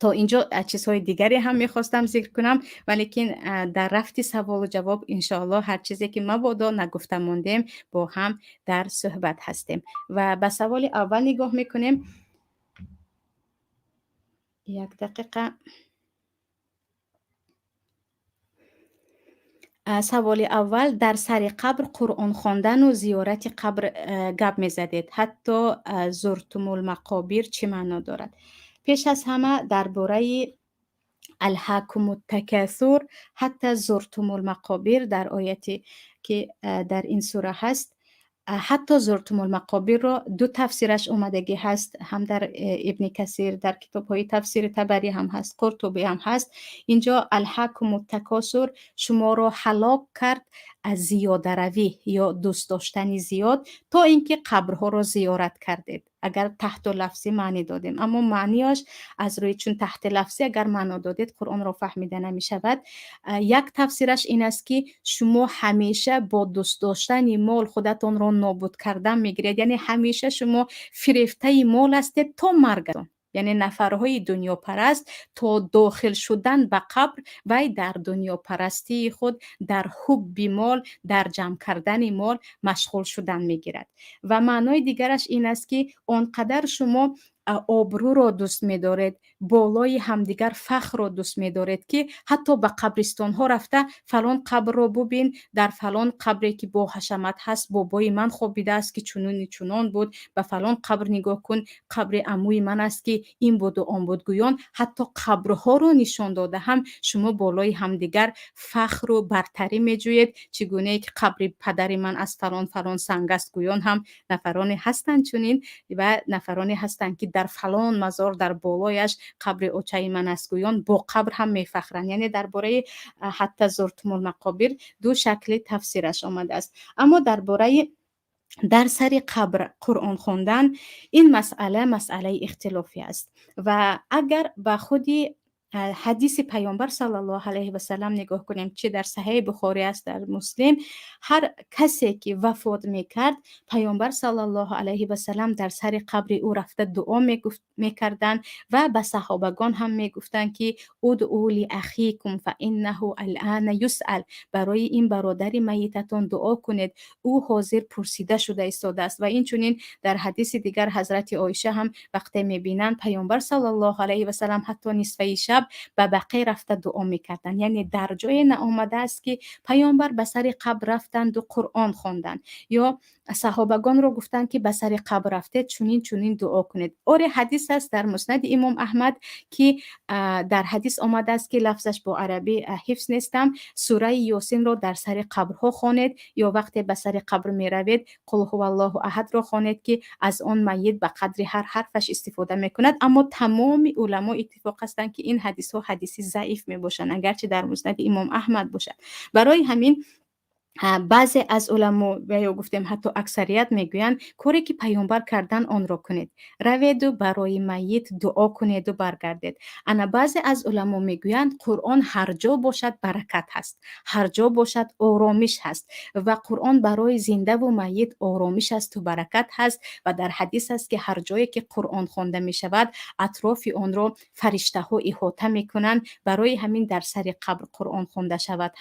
تا اینجا چیزهای دیگری هم میخواستم ذکر کنم، ولیکن در رفت سوال و جواب انشاءالله هر چیزی که مبادا نگفته ماندیم با هم در صحبت هستیم. و به سوال اول نگاه میکنیم. یک دقیقه. سوال اول، در سر قبر قرآن خواندن و زیارت قبر گپ میزدید، حتی زرتم المقابر چه معنا دارد؟ پیش از همه درباره الهاکم التکاثر حتی زرتم المقابر در آیتی که در این سوره هست، حتی زرتم المقابر را دو تفسیرش اومدگی هست، هم در ابن کثیر در کتاب های تفسیر تبری هم هست، قرطبی هم هست. اینجا الهاکم التکاثر شما را هلاک کرد از زیاده روی یا دوست داشتن زیاد تا اینکه قبرها رو زیارت کردید. اگر تحت لفظی معنی دادیم، اما معنیش از روی چون تحت لفظی اگر معنا دادید قرآن را فهمیده نمی شود. یک تفسیرش این است که شما همیشه با دوست داشتن مال خودتون را نابود کردن میگیرید، یعنی همیشه شما فریفته مال هستید تا مرگتون. یعنی نفرهای دنیا پرست تا داخل شدن به قبر و در دنیا پرستی خود در حب مال، در جمع کردن مال مشغول شدن میگیرد. و معنای دیگرش این است که آنقدر شما آبرو را دوست می‌دارید، بالای همدیگر فخر را دوست می‌دارید که حتی به قبرستان ها رفته فلان قبر را ببین، در فلان قبری که با حشمت هست بابای من خوابیده است که چنون چنان بود، به فلان قبر نگاه کن قبر عموی من است که این بود و آن بود. گویان حتی قبرها رو نشان داده هم شما بالای همدیگر فخر و برتری می‌جویید. چگونه که قبر پدر من از فلان فلان سنگ است، گویان هم نفرانی هستند چنین و نفرانی هستند که در فلان مزار در بالایش قبر اوچه من است، گویان با قبر هم میفخرند. یعنی درباره حتی زرتم المقابر دو شکل تفسیرش آمده است. اما درباره در سر قبر قرآن خوندن این مسئله اختلافی است و اگر به خودی حدیث پیامبر صلی الله علیه و سلم نگاه کنیم، چه در صحیح بخاری است در مسلم، هر کسی که وفات میکرد پیامبر صلی الله علیه و سلم در سر قبر او رفته دعا میکردن و به صحابگان هم میگفتن که ادعوا لاخیکم فانه الان یسأل، برای این برادر میتتون دعا کنید، او حاضر پرسیده شده ایستاده است. و این چنین در حدیث دیگر حضرت عایشه هم وقتی میبینن پیامبر صلی الله علیه و سلم حتی نصفه شب به بقیع رفته دعا میکردن. یعنی در جای نآمده است که پیامبر به سر قبر رفتند و قرآن خواندند یا صحابگان رو گفتن که به سر قبر رفته چنین دعا کنید. اور حدیث است در مسند امام احمد که در حدیث آمده است که لفظش با عربی حفظ نیستم، سوره یاسین رو در سر قبرها خوانید یا وقتی به سر قبر می روید قل هو الله احد رو خوانید که از آن میت به قدر هر حرفش استفاده میکند. اما تمام علما اتفاق هستند که این حدیث ها حدیثی ضعیف می باشند اگرچه در مسند امام احمد باشد. برای همین بعضی از علما و یا گفتیم حتی اکثریت میگویند کاری که پیامبر کردن آن را کنید، روید و برای میت دعا کنید و برگردید. انا بعضی از علما میگویند قرآن هر جا باشد برکت هست، هر جا باشد آرامش هست و قرآن برای زنده و میت آرامش است و برکت هست و در حدیث است که هر جایی که قرآن خوانده می شود اطراف آن را فرشته ها احاطه میکنند. برای همین در سر قبر قرآن خوانده شود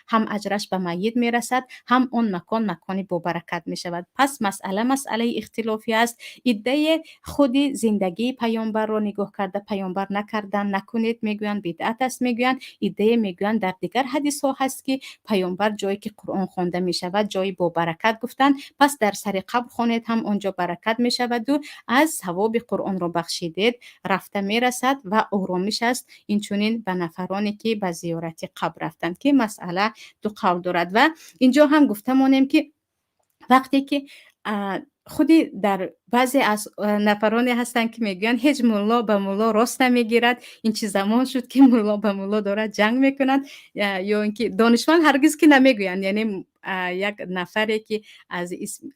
هم اجرش به میت میرسد، هم اون مکانی با برکت می شود. پس مسئله اختلافی است. ایده خودی زندگی پیامبر رو نگاه کرده پیامبر نکردن نکنید میگویند بدعت است، میگویند ایده میگویند در دیگر حدیث ها هست که پیامبر جایی که قرآن خوانده می شود جایی با برکت گفتن، پس در سر قبر خوانید هم اونجا برکت می شود و از ثواب قرآن رو بخشیدید رفته می رسد و آرامش است. این چنین به نفرانی که به زیارت قبر رفتند که مسئله دو قول دارد. و اینجا هم گفتمانیم که وقتی که خودی در بعضی از نفرانی هستن که میگن هیچ مولا به مولا راست نمیگیرد، این چه زمان شد که مولا به مولا داره جنگ میکنند، یا اینکه دانشمند هرگز که نمیگویند. یعنی یک نفری که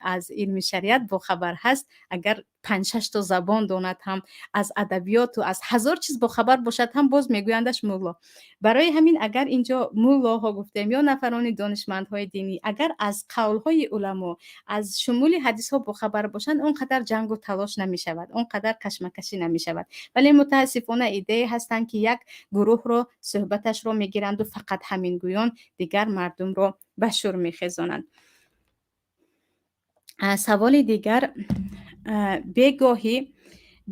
از علم شریعت با خبر هست اگر 5-6 تا زبان داند هم از ادبیات و از هزار چیز با خبر باشد هم باز میگویندش مولا. برای همین اگر اینجا مولا ها گفتیم یا نفران دانشمندهای دینی اگر از قول های علما از شمول حدیث ها با خبر باشند اونقدر جنگ و تلاش نمی شود، اونقدر کشمکشی نمی شود. ولی متاسفانه ایده هستند که یک گروه رو صحبتش رو میگیرند و فقط همین گویان دیگر مردم رو به شور میخزانند. سوال دیگر،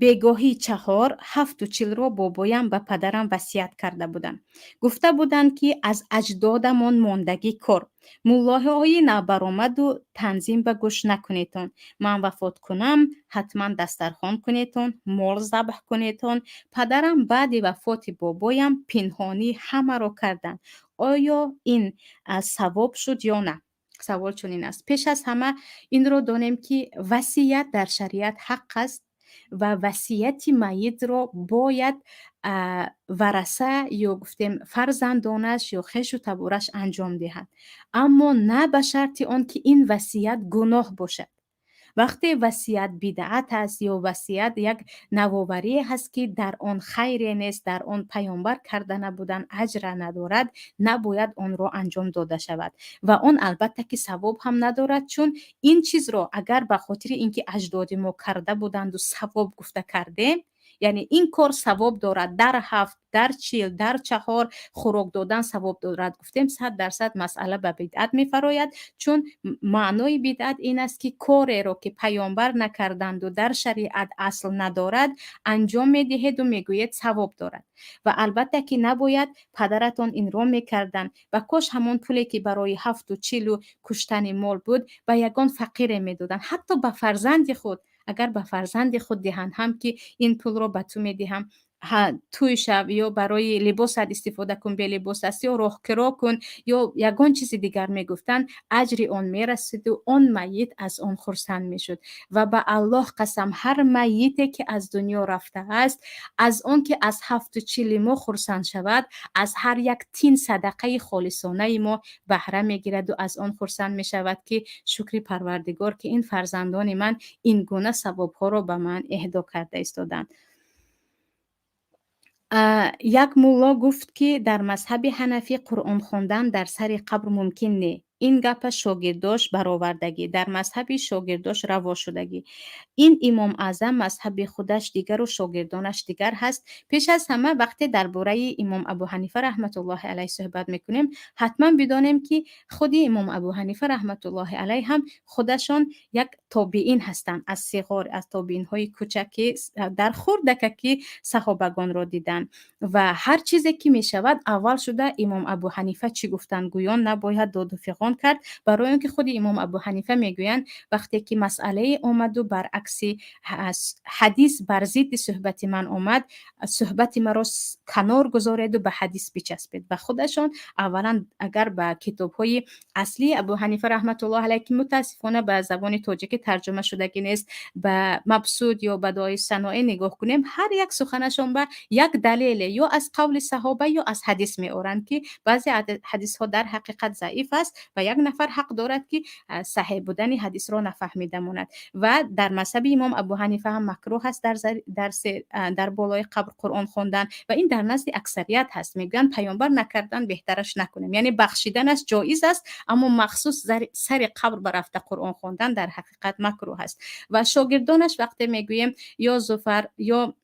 بگاهی 4:47 را بابایم به پدرم وصیت کرده بودند. گفته بودند که از اجدادمان ماندگی کار، ملاهای نبرآمد و تنظیم به گوش نکنیتون، من وفات کنم حتما دسترخوان کنیتون، مال ذبح کنیتون. پدرم بعد وفات بابایم پنهانی همه را کردند. آیا این ثواب شد یا نه؟ سوال چنین است. پیش از همه این رو دانیم که وصیت در شریعت حق است و وصیت میت را باید ورثه یا گفتیم فرزندانش یا خش و تبورش انجام دهد، اما نه به شرط آن که این وصیت گناه باشد. وقتی وصیت بدعت است یا وصیت یک نوآوری هست که در آن خیر نیست، در آن پیامبر کرده نبودن، اجر ندارد، نباید آن را انجام داده شود و آن البته که ثواب هم ندارد، چون این چیز را اگر به خاطر اینکه اجداد ما کرده بودند و ثواب گفته کردیم، یعنی این کار ثواب دارد، در 7 در 40 در 4 خوراک دادن ثواب دارد، گفتیم 100% مسئله به بدعت میفراید، چون معنای بدعت این است که کاری را که پیامبر نکردند و در شریعت اصل ندارد انجام میدهید و میگوید ثواب دارد. و البته که نباید پدرتان این را میکردن و کاش همون پولی که برای 7 و 40 و کشتن مال بود به یگان فقیر میدادن، حتی به فرزند خود، اگر به فرزند خود دهند هم که این پول رو به تو میدهم، توی شب یا برای لباس استفاده کن، به لباس است یا راه کرا کن یا یگان چیز دیگر میگفتن، اجر آن میرسید و آن میت از آن خرسند میشد. و به الله قسم هر میتی که از دنیا رفته است، از آن که از 7 و 40 ما خرسند شود، از هر یک تین صدقه خالصانه ما بهره میگیرد و از آن خرسند میشود که شکر پروردگار که این فرزندان من این گونه ثواب ها را به من اهدا کرده ایستادند. یک مولا گفت که در مذهب حنفی قرآن خواندن در سر قبر ممکن نه. این گپ شاگرداش برآوردگی، در مذهب شاگرداش روا شدگی. این امام اعظم مذهب خودش دیگر و شاگردانش دیگر هست. پیش از همه وقتی درباره امام ابو حنیفه رحمت الله علیه صحبت میکنیم، حتما بدانیم که خود امام ابو حنیفه رحمت الله علیه هم خودشان یک تابعین هستند، از صغار، از تابعین های کوچکی در خردک که صحابگان را دیدن و هر چیزی که می شود اول شده امام ابو حنیفه چی گفتن گویان نباید داد و فغان کرد، برای اینکه خود امام ابو حنیفه میگویند وقتی که مسئله اومد و برعکس حدیث بر ضد صحبت من اومد، صحبت مرا کنار گذارید و به حدیث بچسبید. و خودشان اولا اگر به کتاب های اصلی ابو حنیفه رحمت الله علیه که متاسفانه به زبان تاجیکی ترجمه شدگی نیست، به مبسوط یا بدایع صنایع نگاه کنیم، هر یک سخنشان به یک دلیل یا از قول صحابه یا از حدیث می آورند که بعضی حدیث ها در حقیقت ضعیف است و یک نفر حق دارد که صحیح بودن حدیث را نفهمیده ماند. و در مذهب امام ابو حنیفه هم مکروه است در بالای قبر قرآن خواندن و این در نزد اکثریت هست، میگن پیامبر نکردن بهترش نکنیم، یعنی بخشیدنش جایز است اما مخصوص سر قبر برفته قرآن خواندن در حقیقت مکروه است. و شاگردانش وقتی میگویم یا زفر یا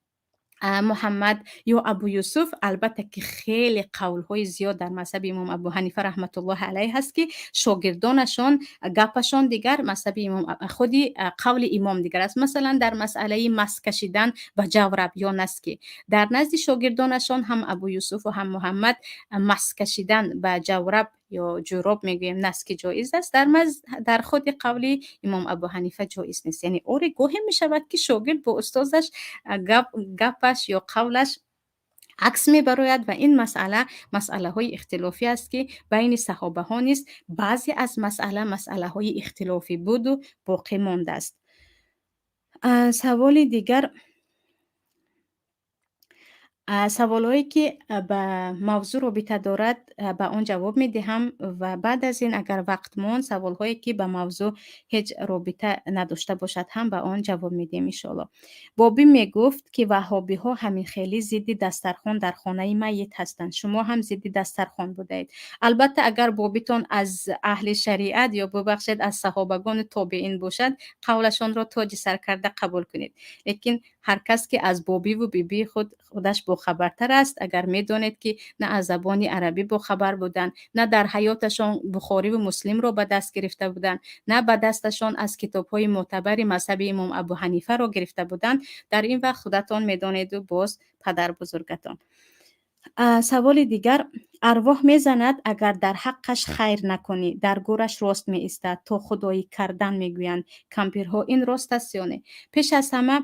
محمد یا ابو یوسف، البته که خیلی قولهای زیاد در مذهب امام ابو حنیفه رحمت الله علیه هست که شاگردانشان گپشان دیگر، مذهب امام خودی قول امام دیگر است. مثلا در مسئله مس کشیدن و جورب یا نسکی، در نزد شاگردانشان هم ابو یوسف و هم محمد مس کشیدن به جورب یا جوراب میگویم نسکی جایز است، در خود قول امام ابو حنیفه جایز نیست. یعنی اوری گوهی میشود که شاگرد با استادش گپش یا قولش عکس میبراید و این مسئله های اختلافی است که بین صحابه ها نیست، بعضی از مسئله های اختلافی بود و باقی مانده است. سوال دیگر، سوالایی که به موضوع رابطه دارد به آن جواب می دهم و بعد از این اگر وقت ماند سوالهایی که به موضوع هیچ رابطه نداشته باشد هم به آن جواب می دهم ان شاء الله. بابی می گفت که وهابی ها همین خیلی ضد دسترخوان در خانه میت هستند، شما هم ضد دسترخوان بودید. البته اگر بابیتان از اهل شریعت یا ببخشید از صحابگان تابعین باشد قولشان را تاج سر کرده قبول کنید، لیکن هر کس که از بابی و بیبی خودش با خبرتر است، اگر میدانید که نه از زبان عربی با خبر بودن، نه در حیاتشان بخاری و مسلم را به دست گرفته بودن، نه به دستشان از کتاب‌های معتبر مذهب امام ابو حنیفه را گرفته بودند، در این وقت خودتان میدانید و باز پدر بزرگتان. سوال دیگر، ارواح میزند اگر در حقش خیر نکنی، در گورش راست می ایستد تا خدایی کردن میگویند کمپیرها، این راست است یا نه؟ پیش از همه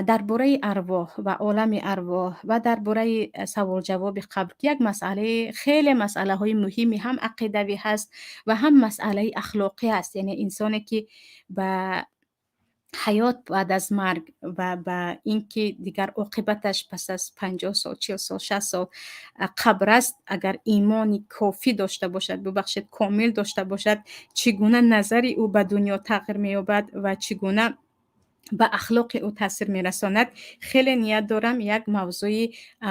درباره ارواح و عالم ارواح و درباره سوال جواب قبر یک مسئله، خیلی مسئله های مهمی هم عقیدوی هست و هم مسئله اخلاقی است. یعنی انسانی که به حیات بعد از مرگ و اینکه دیگر عاقبتش پس از 50 سال 40 سال 60 سال قبر است، اگر ایمانی کافی داشته باشد، ببخشید کامل داشته باشد، چگونه نظری او به دنیا تغییر می‌یابد و چگونه به اخلاق او تاثیر میرساند. خیلی نیت دارم یک موضوع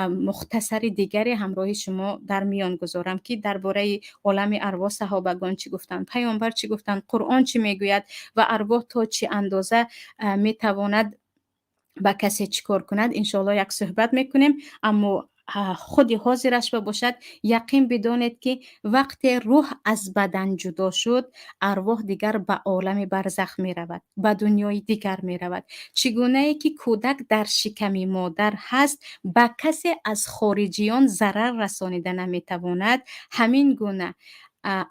مختصر دیگری همراه شما در میان گذارم که درباره عالم ارواح صحابگان چی گفتند، پیامبر چی گفتند، قرآن چی میگوید و ارواح تا چه اندازه میتواند با کسی چیکار کند. انشاءالله یک صحبت میکنیم، اما خود حاضرش باشد یقین بدانید که وقتی روح از بدن جدا شد، ارواح دیگر به عالم برزخ می رود، به دنیای دیگر می رود. چگونه ای که کودک در شکم مادر هست به کسی از خارجیان ضرر رسانیده نمی تواند، همین گونه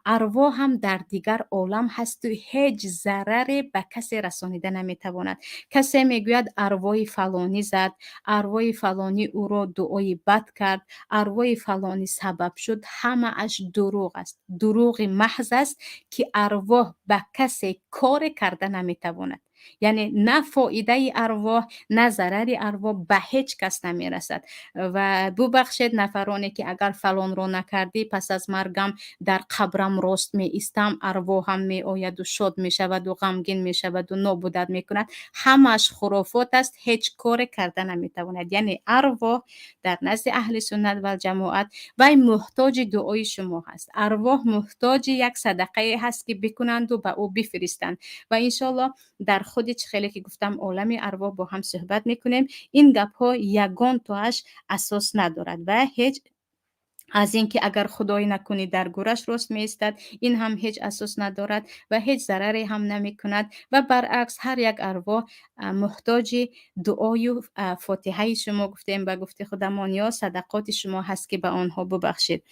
ارواح هم در دیگر عالم هست و هیچ ضرری به کسی رسانیده نمی تواند. کسی میگوید ارواح فلانی زد، ارواح فلانی او را دعای بد کرد، ارواح فلانی سبب شد، همه اش دروغ است، دروغ محض است که ارواح به کسی کار کرده نمیتواند. یعنی نه فایده ارواح نه ضرر ارواح به هیچ کس نمیرسد. و ببخشید نفرانی که اگر فلان را نکردی پس از مرگم در قبرم راست می ایستم، ارواح هم می آید و شاد می شود و غمگین می شود و نابودت می کند، همش خرافات است، هیچ کار کرده نمیتواند. یعنی ارواح در نزد اهل سنت و جماعت و محتاج دعای شما هست. ارواح محتاج یک صدقه هست که بکنند و به او بفرستند و انشالله در خود خیلی که گفتم عالم ارواح با هم صحبت میکنیم. این گپ ها یگان تاش اساس ندارد و هیچ از اینکه اگر خدای نکنی در گورش راست می ایستد، این هم هیچ اساس ندارد و هیچ ضرری هم نمی کند و برعکس هر یک ارواح محتاج دعای و فاتحه شما گفتیم به گفته خودمان یا صدقات شما هست که به آنها ببخشید.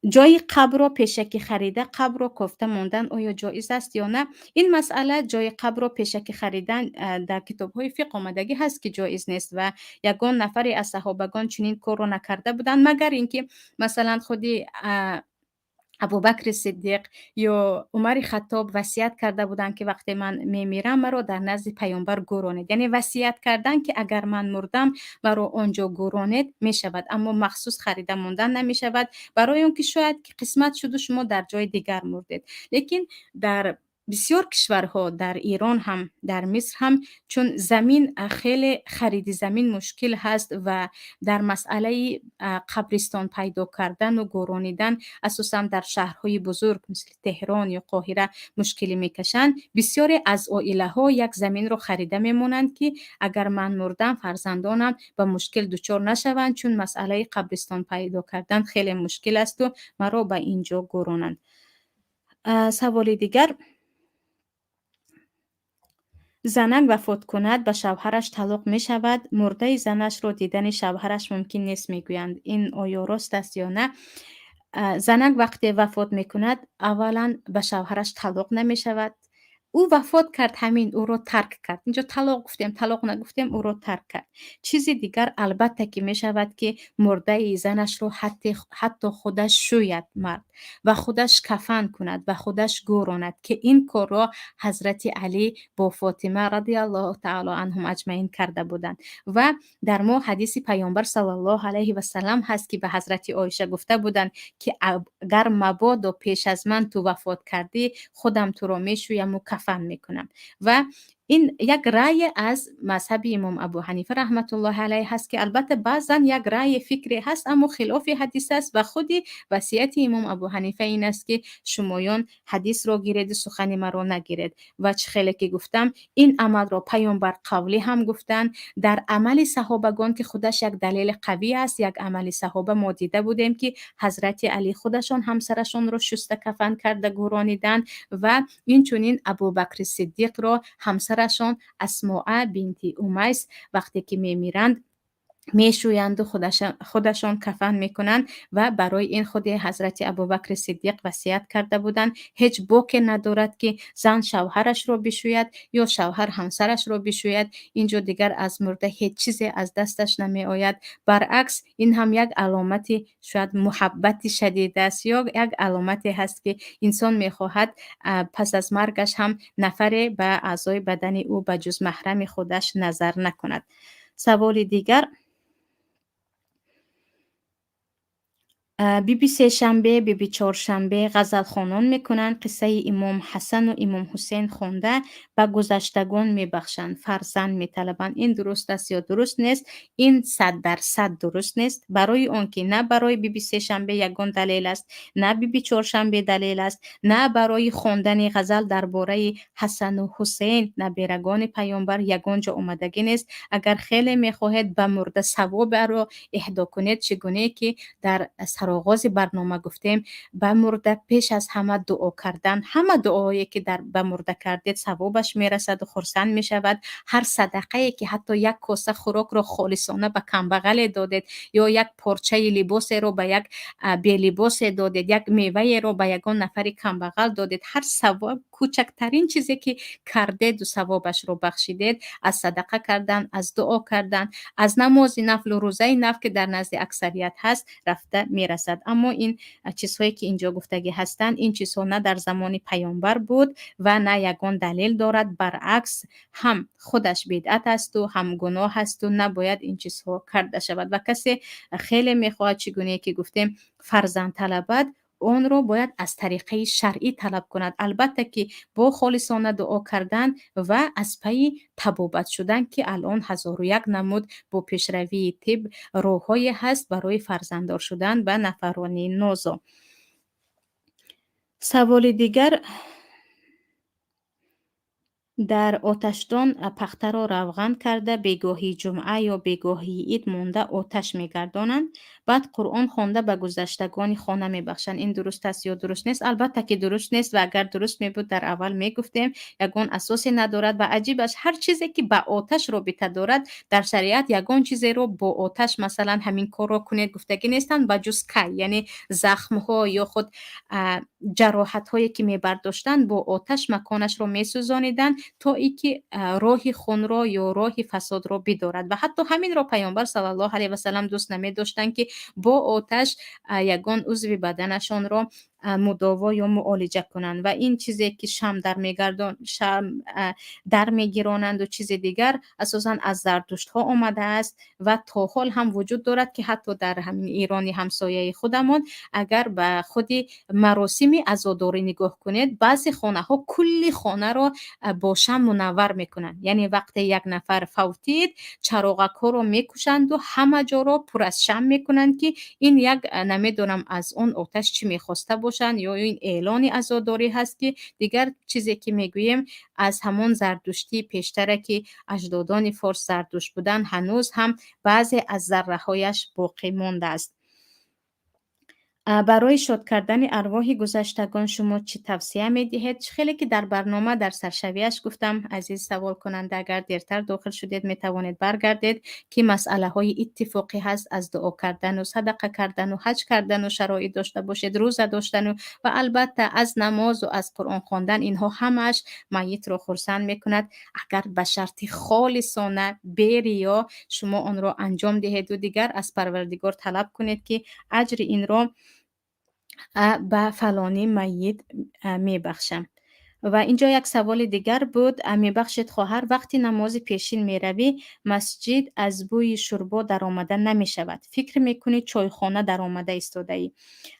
جای قبر را پیشکی خریده، قبر را کفته ماندن آیا جایز است یا نه؟ این مسئله جای قبر را پیشکی خریدن در کتاب‌های فقه آمدگی هست که جایز نیست و یگان نفری از صحابگان چنین کار را نکرده بودند، مگر اینکه مثلا خودی ابوبکر صدیق یا عمر خطاب وصیت کرده بودند که وقتی من میمیرم مرا در نزد پیامبر گورانید. یعنی وصیت کردن که اگر من مردم مرا آنجا گورانید می شود، اما مخصوص خریده موندن نمی شود، برای اون که شاید که قسمت شده شما در جای دیگر مردید. لیکن در بسیار کشورها، در ایران هم در مصر هم، چون زمین خیلی خرید زمین مشکل هست و در مسئله قبرستان پیدا کردن و گورانیدن اساسا در شهرهای بزرگ مثل تهران یا قاهره مشکلی میکشند، بسیاری از عائله ها یک زمین رو خریده میمونند که اگر من مردم فرزندانم به مشکل دچار نشوند، چون مسئله قبرستان پیدا کردن خیلی مشکل است و مرا به اینجا گورانند. سوال دیگر، زنک وفات کند به شوهرش طلاق می شود، مرده زنش را دیدن شوهرش ممکن نیست میگویند، این آیا راست است یا نه؟ زنک وقتی وفات می کند اولا به شوهرش طلاق نمی شود، او وفات کرد، همین او را ترک کرد. اینجا طلاق گفتیم، طلاق نگفتیم، او را ترک کرد. چیزی دیگر البته که می شود که مرده زنش رو حتی خودش شوید مرد و خودش کفن کند و خودش گوراند که این کار را حضرت علی با فاطمه رضی الله تعالی عنهم اجمعین کرده بودند و در ما حدیث پیامبر صلی الله علیه و سلم هست که به حضرت عایشه گفته بودند که اگر مبادا پیش از من تو وفات کردی خودم تو را میشویم و کفن میکنم. و این یک رأی از مذهب امام ابو حنیفه رحمت الله علیه هست که البته بعضا یک رأی فکری هست اما خلاف حدیث است و خودی وصیت امام ابو حنیفه این است که شمایان حدیث را گیرید، سخن مرا نگیرید. و چه خیلی که گفتم این عمل را پیامبر قولی هم گفتن، در عمل صحابگان که خودش یک دلیل قوی است. یک عمل صحابه ما دیده بودیم که حضرت علی خودشان همسرشان را شسته کفن کرده گورانیدن و اینچنین ابوبکر صدیق را همسرشان اسماء بنت امیس وقتی که میمیرند میشویند و خودشان کفن میکنند و برای این خود حضرت ابوبکر صدیق وصیت کرده بودند هیچ باک ندارد که زن شوهرش را بشوید یا شوهر همسرش را بشوید. اینجا دیگر از مرده هیچ چیزی از دستش نمی آید. برعکس این هم یک علامتی شاید محبت شدید است یا یک علامتی هست که انسان میخواهد پس از مرگش هم نفری به اعضای بدن او به جز محرم خودش نظر نکند. سوال دیگر، بی سه شنبه بی چهارشنبه غزل خوانان میکنند قصه امام حسن و امام حسین خونده به گذشتگان میبخشند، فرزند میطلبند. این درست است یا درست نیست؟ این 100% درست نیست. برای آن که نه برای بی سه شنبه یگان دلیل است، نه بی چهارشنبه دلیل است، نه برای خواندن غزل درباره حسن و حسین نبیرگان پیامبر یگان جا اومدگی نیست. اگر خیلی میخواهید به مرده ثواب را اهدا کنید، چگونه که در سرآغاز برنامه گفتیم به مرده پیش از همه دعا کردن، همه دعایی که به مرده کردید ثوابش میرسد و خرسند میشود. هر صدقه که حتی یک کاسه خوراک را خالصانه به کمبغل دادید یا یک پارچه لباس را به یک بی لباس دادید، یک میوه را به یگان نفر کمبغل دادید، هر ثواب کوچکترین چیزی که کردید و ثوابش را بخشیدید، از صدقه کردن، از دعا کردن، از نماز نفل و روزه نفل که در نزد اکثریت هست رفته میرسد. اما این چیزهایی که اینجا گفتگی هستند، این چیزها نه در زمان پیامبر بود و نه یگان دلیل دارد. برعکس هم خودش بدعت است و هم گناه است و نباید این چیزها کرده شود. و کسی خیلی میخواهد چگونه که گفتیم فرزند طلبد، اون رو باید از طریقه شرعی طلب کند، البته که با خالصانه دعا کردن و از پی تبابت شدن که الان 1001 نمود با پیشروی طب راه‌هایی هست برای فرزنددار شدن و نفرانی نوزا. سوال دیگر، در آتشدان پخته را روغن کرده بیگاهی جمعه یا بیگاهی عید مونده آتش میگردانند، بعد قرآن خوانده به گذشتگان خانه میبخشند. این درست است یا درست نیست؟ البته که درست نیست و اگر درست میبود در اول میگفتیم یگان اساسی ندارد. و عجیبش هر چیزی که به آتش رابطه دارد در شریعت یگان چیزی رو با آتش مثلا همین کار را کنید گفتگی نیستند به جز کی، یعنی زخم ها یا خود جراحت هایی که میبرداشتند با آتش مکانش رو میسوزانیدند تا ای که راه خون را یا راه فساد را بدارد. و حتی همین را پیامبر صلی الله علیه و سلم دوست نمی داشتند که با آتش یگان عضو بدنشان را مداوا یا معالجه کنند. و این چیزی که شم در میگیرانند و چیز دیگر اساسا از زرتشت ها آمده است و تا حال هم وجود دارد که حتی در همین ایرانی همسایه خودمان اگر به خود مراسم عزاداری نگاه کنید، بعضی خانه ها کلی خانه را با شم منور میکنند. یعنی وقتی یک نفر فوتید چراغک ها را میکشند و همه جا را پر از شم میکنند که این یک نمیدونم از اون آتش چی میخواسته باشند یا این اعلان عزاداری هست که دیگر چیزی که میگوییم از همون زردشتی پیشتره که اجدادان فارس زردشت بودن هنوز هم بعضی از ذره هایش باقی مانده است. برای شاد کردن ارواح گذشتگان شما چی توصیه می دهید؟ خیلی که در برنامه در سرشویش گفتم عزیز سوال کننده اگر دیرتر داخل شدید می توانید برگردید که مسئله های اتفاقی هست، از دعا کردن و صدقه کردن و حج کردن و شرایط داشته باشید، روزه داشتن و البته از نماز و از قرآن خواندن، اینها همش میت رو خرسند می کند. اگر به شرط خالصانه یا شما آن را انجام دهید و دیگر از پروردگار طلب کنید که اجر این را به فلانی میت میبخشم. و اینجا یک سوال دیگر بود، میبخشید خواهر وقتی نماز پیشین میروی مسجد از بوی شوربا در آمده نمی شود، فکر میکنی چایخانه در آمده ایستاده ای؟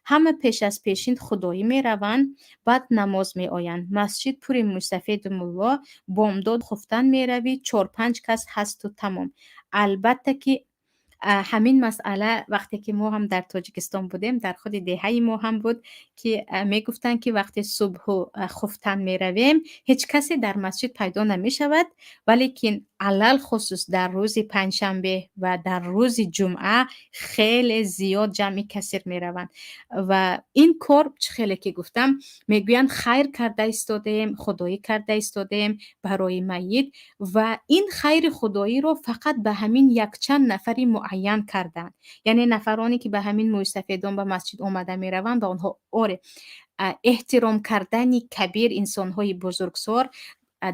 همه پیش از پیشین خدایی میروند بعد نماز می آیند، مسجد پوری موسفید ملا، بامداد خفتن میروی 4-5 کس هست و تمام. البته که همین مسئله وقتی که ما هم در تاجیکستان بودیم در خود دهه ما هم بود که می گفتن که وقتی صبح خفتن می رویم هیچ کسی در مسجد پیدا نمی شود، ولی که علل خصوص در روز پنجشنبه و در روز جمعه خیلی زیاد جمع کثیر می روند و این کار خیلی که گفتم میگویند خیر کرده ایستادیم، خدایی کرده ایستادیم برای میت و این خیر خدایی رو فقط به همین یک چند نفری معین معین کردند. یعنی نفرانی که به همین موی سفیدان به مسجد آمده می روند به آنها احترام کردن کبیر انسان‌های بزرگسال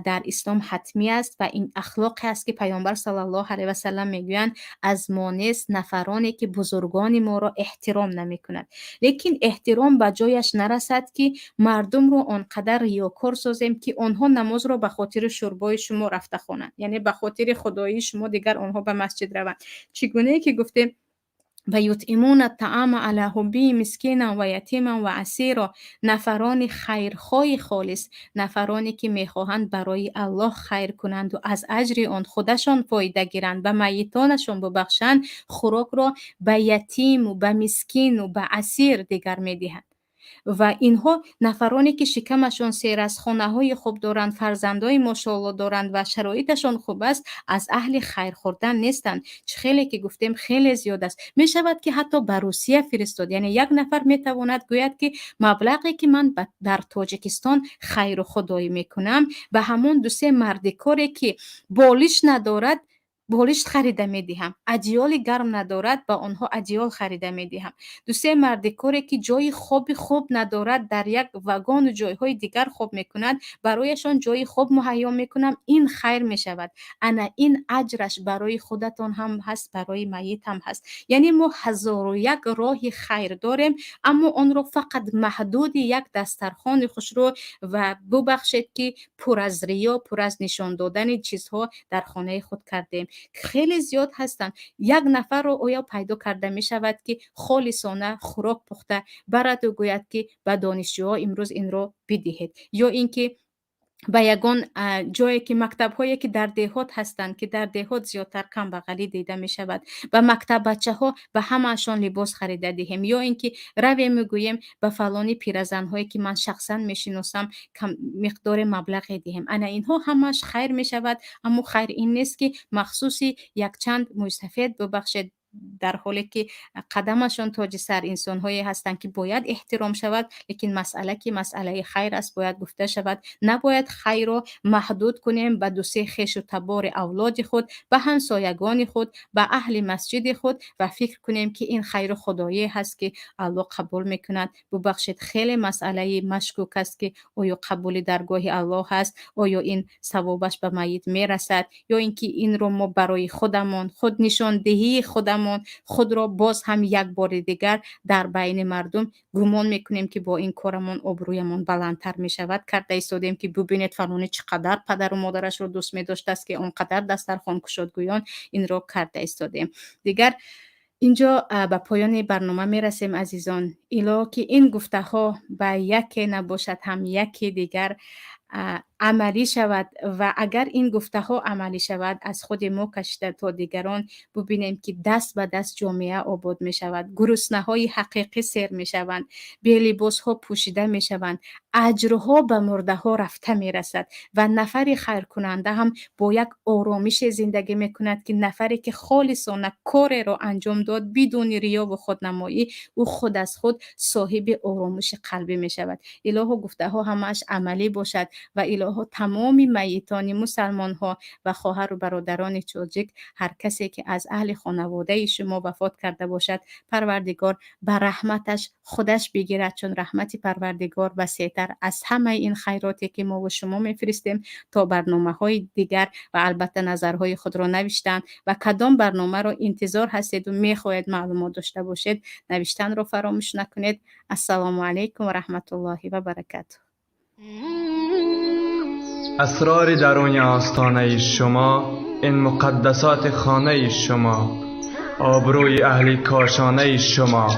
در اسلام حتمی است و این اخلاقی است که پیامبر صلی الله علیه و سلم میگویند از ما نیست نفرانی که بزرگان ما را احترام نمیکنند. لیکن احترام به جایش نرسد که مردم رو آنقدر ریاکار سازیم که آنها نماز را به خاطر شربای شما رفته خوانند، یعنی به خاطر خدایی شما دیگر آنها به مسجد روند. چگونه که گفتیم و یطعمون الطعام علی حبه مسکینا و یتیما و اسیرا، نفران خیرخواه خالص، نفرانی که میخواهند برای الله خیر کنند و از اجر آن خودشان فایده گیرند و میتانشان ببخشند، خوراک را به یتیم و به مسکین و به اسیر دیگر میدهند. و اینها نفرانی که شکمشان سیر است، خانه‌های خوب دارند، فرزندای ماشاءالله دارند و شرایطشان خوب است، از اهل خیر خوردن نیستند. خیلی که گفتیم خیلی زیاد است. می شود که حتی به روسیه فرستاد. یعنی یک نفر می تواند گوید که مبلغی که من در تاجیکستان خیر و خدایی میکنم به همون 2-3 مرد کاری که بالش ندارد بالشت خریده میدهم، اجیال گرم ندارد با آنها اجیال خریده میدهم. 2-3 مرد کاری که جای خوب ندارد در یک واگن و جایهای دیگر خوب میکند، برایشان جای خوب مهیا میکنم. این خیر میشود. انا این اجرش برای خودتان هم هست، برای میت هم هست. یعنی ما 1001 راه خیر داریم، اما آن رو فقط محدود یک دسترخوان خوشرو و ببخشید که پر از ریا، پر از نشان دادن چیزها در خانه خود کردیم. خیلی زیاد هستند. یک نفر رو آیا پیدا کرده می شود که خالصانه خوراک پخته برد و گوید که به دانشجوها امروز این رو بدهید، یا اینکه به یگان جایی که مکتب هایی که در دهات هستند که در دهات زیادتر کم بغلی دیده می شود، و مکتب بچه ها به همشان لباس خریده دهیم، یا اینکه رویم میگوییم به فلانی پیرزن هایی که من شخصا میشناسم کم مقدار مبلغ دهیم. انا اینها همش خیر می شود، اما خیر این نیست که مخصوصی یک چند مستفید ببخشید در حالی که قدمشان تاج سر انسان‌هایی هستند که باید احترام شود، لیکن مسئله که مسئله خیر است باید گفته شود. نباید خیر را محدود کنیم به 2-3 خویش و تبار اولاد خود، به همسایگان خود، به اهل مسجد خود و فکر کنیم که این خیر خدایی هست که الله قبول میکند. ببخشید خیلی مسئله مشکوک است که آیا قبول درگاه الله هست، آیا این ثوابش به میت میرسد، یا اینکه این رو ما برای خودمون خود نشان دهی خود را باز هم یک بار دیگر در بین مردم گمان میکنیم که با این کارمون آبرویمون بلندتر میشود. کرده ایستادیم که ببینید فلانی چقدر پدر و مادرش رو دوست می‌داشت است که اونقدر دسترخوان گشادگویان این رو کرده ایستادیم. دیگر اینجا به پایان برنامه میرسیم عزیزان. الا که این گفته ها به یکی نباشد هم یکی دیگر عملی شود، و اگر این گفته ها عملی شود از خود ما کشیده تا دیگران ببینیم که دست به دست جامعه آباد می شود، گرسنه های حقیقی سیر می شوند، به لباس ها پوشیده می شوند، اجرها به مرده ها رفته می رسد و نفری خیر کننده هم با یک آرامش زندگی می کند که نفری که خالصانه کار را انجام داد بدون ریا و خودنمایی، او خود از خود صاحب آرامش قلبی می شود. الهی گفته ها همش عملی باشد و الهی تمام میتان مسلمان ها و خواهر و برادران تاجیک، هر کسی که از اهل خانواده شما وفات کرده باشد، پروردگار به رحمتش خودش بگیرد، چون رحمت پروردگار وسیع‌تر از همه این خیراتی که ما و شما میفرستیم. تا برنامه های دیگر و البته نظرهای خود را نوشتن و کدام برنامه را انتظار هستید و میخواهید معلومات داشته باشید، نوشتن را فراموش نکنید. السلام علیکم و رحمت الله و برکاته. اسرار درون آستانه شما، این مقدسات خانه شما، آبروی اهل کاشانه شما.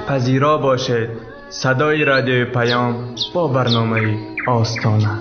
پذیرا باشید صدای رادیو پیام با برنامه آستانه.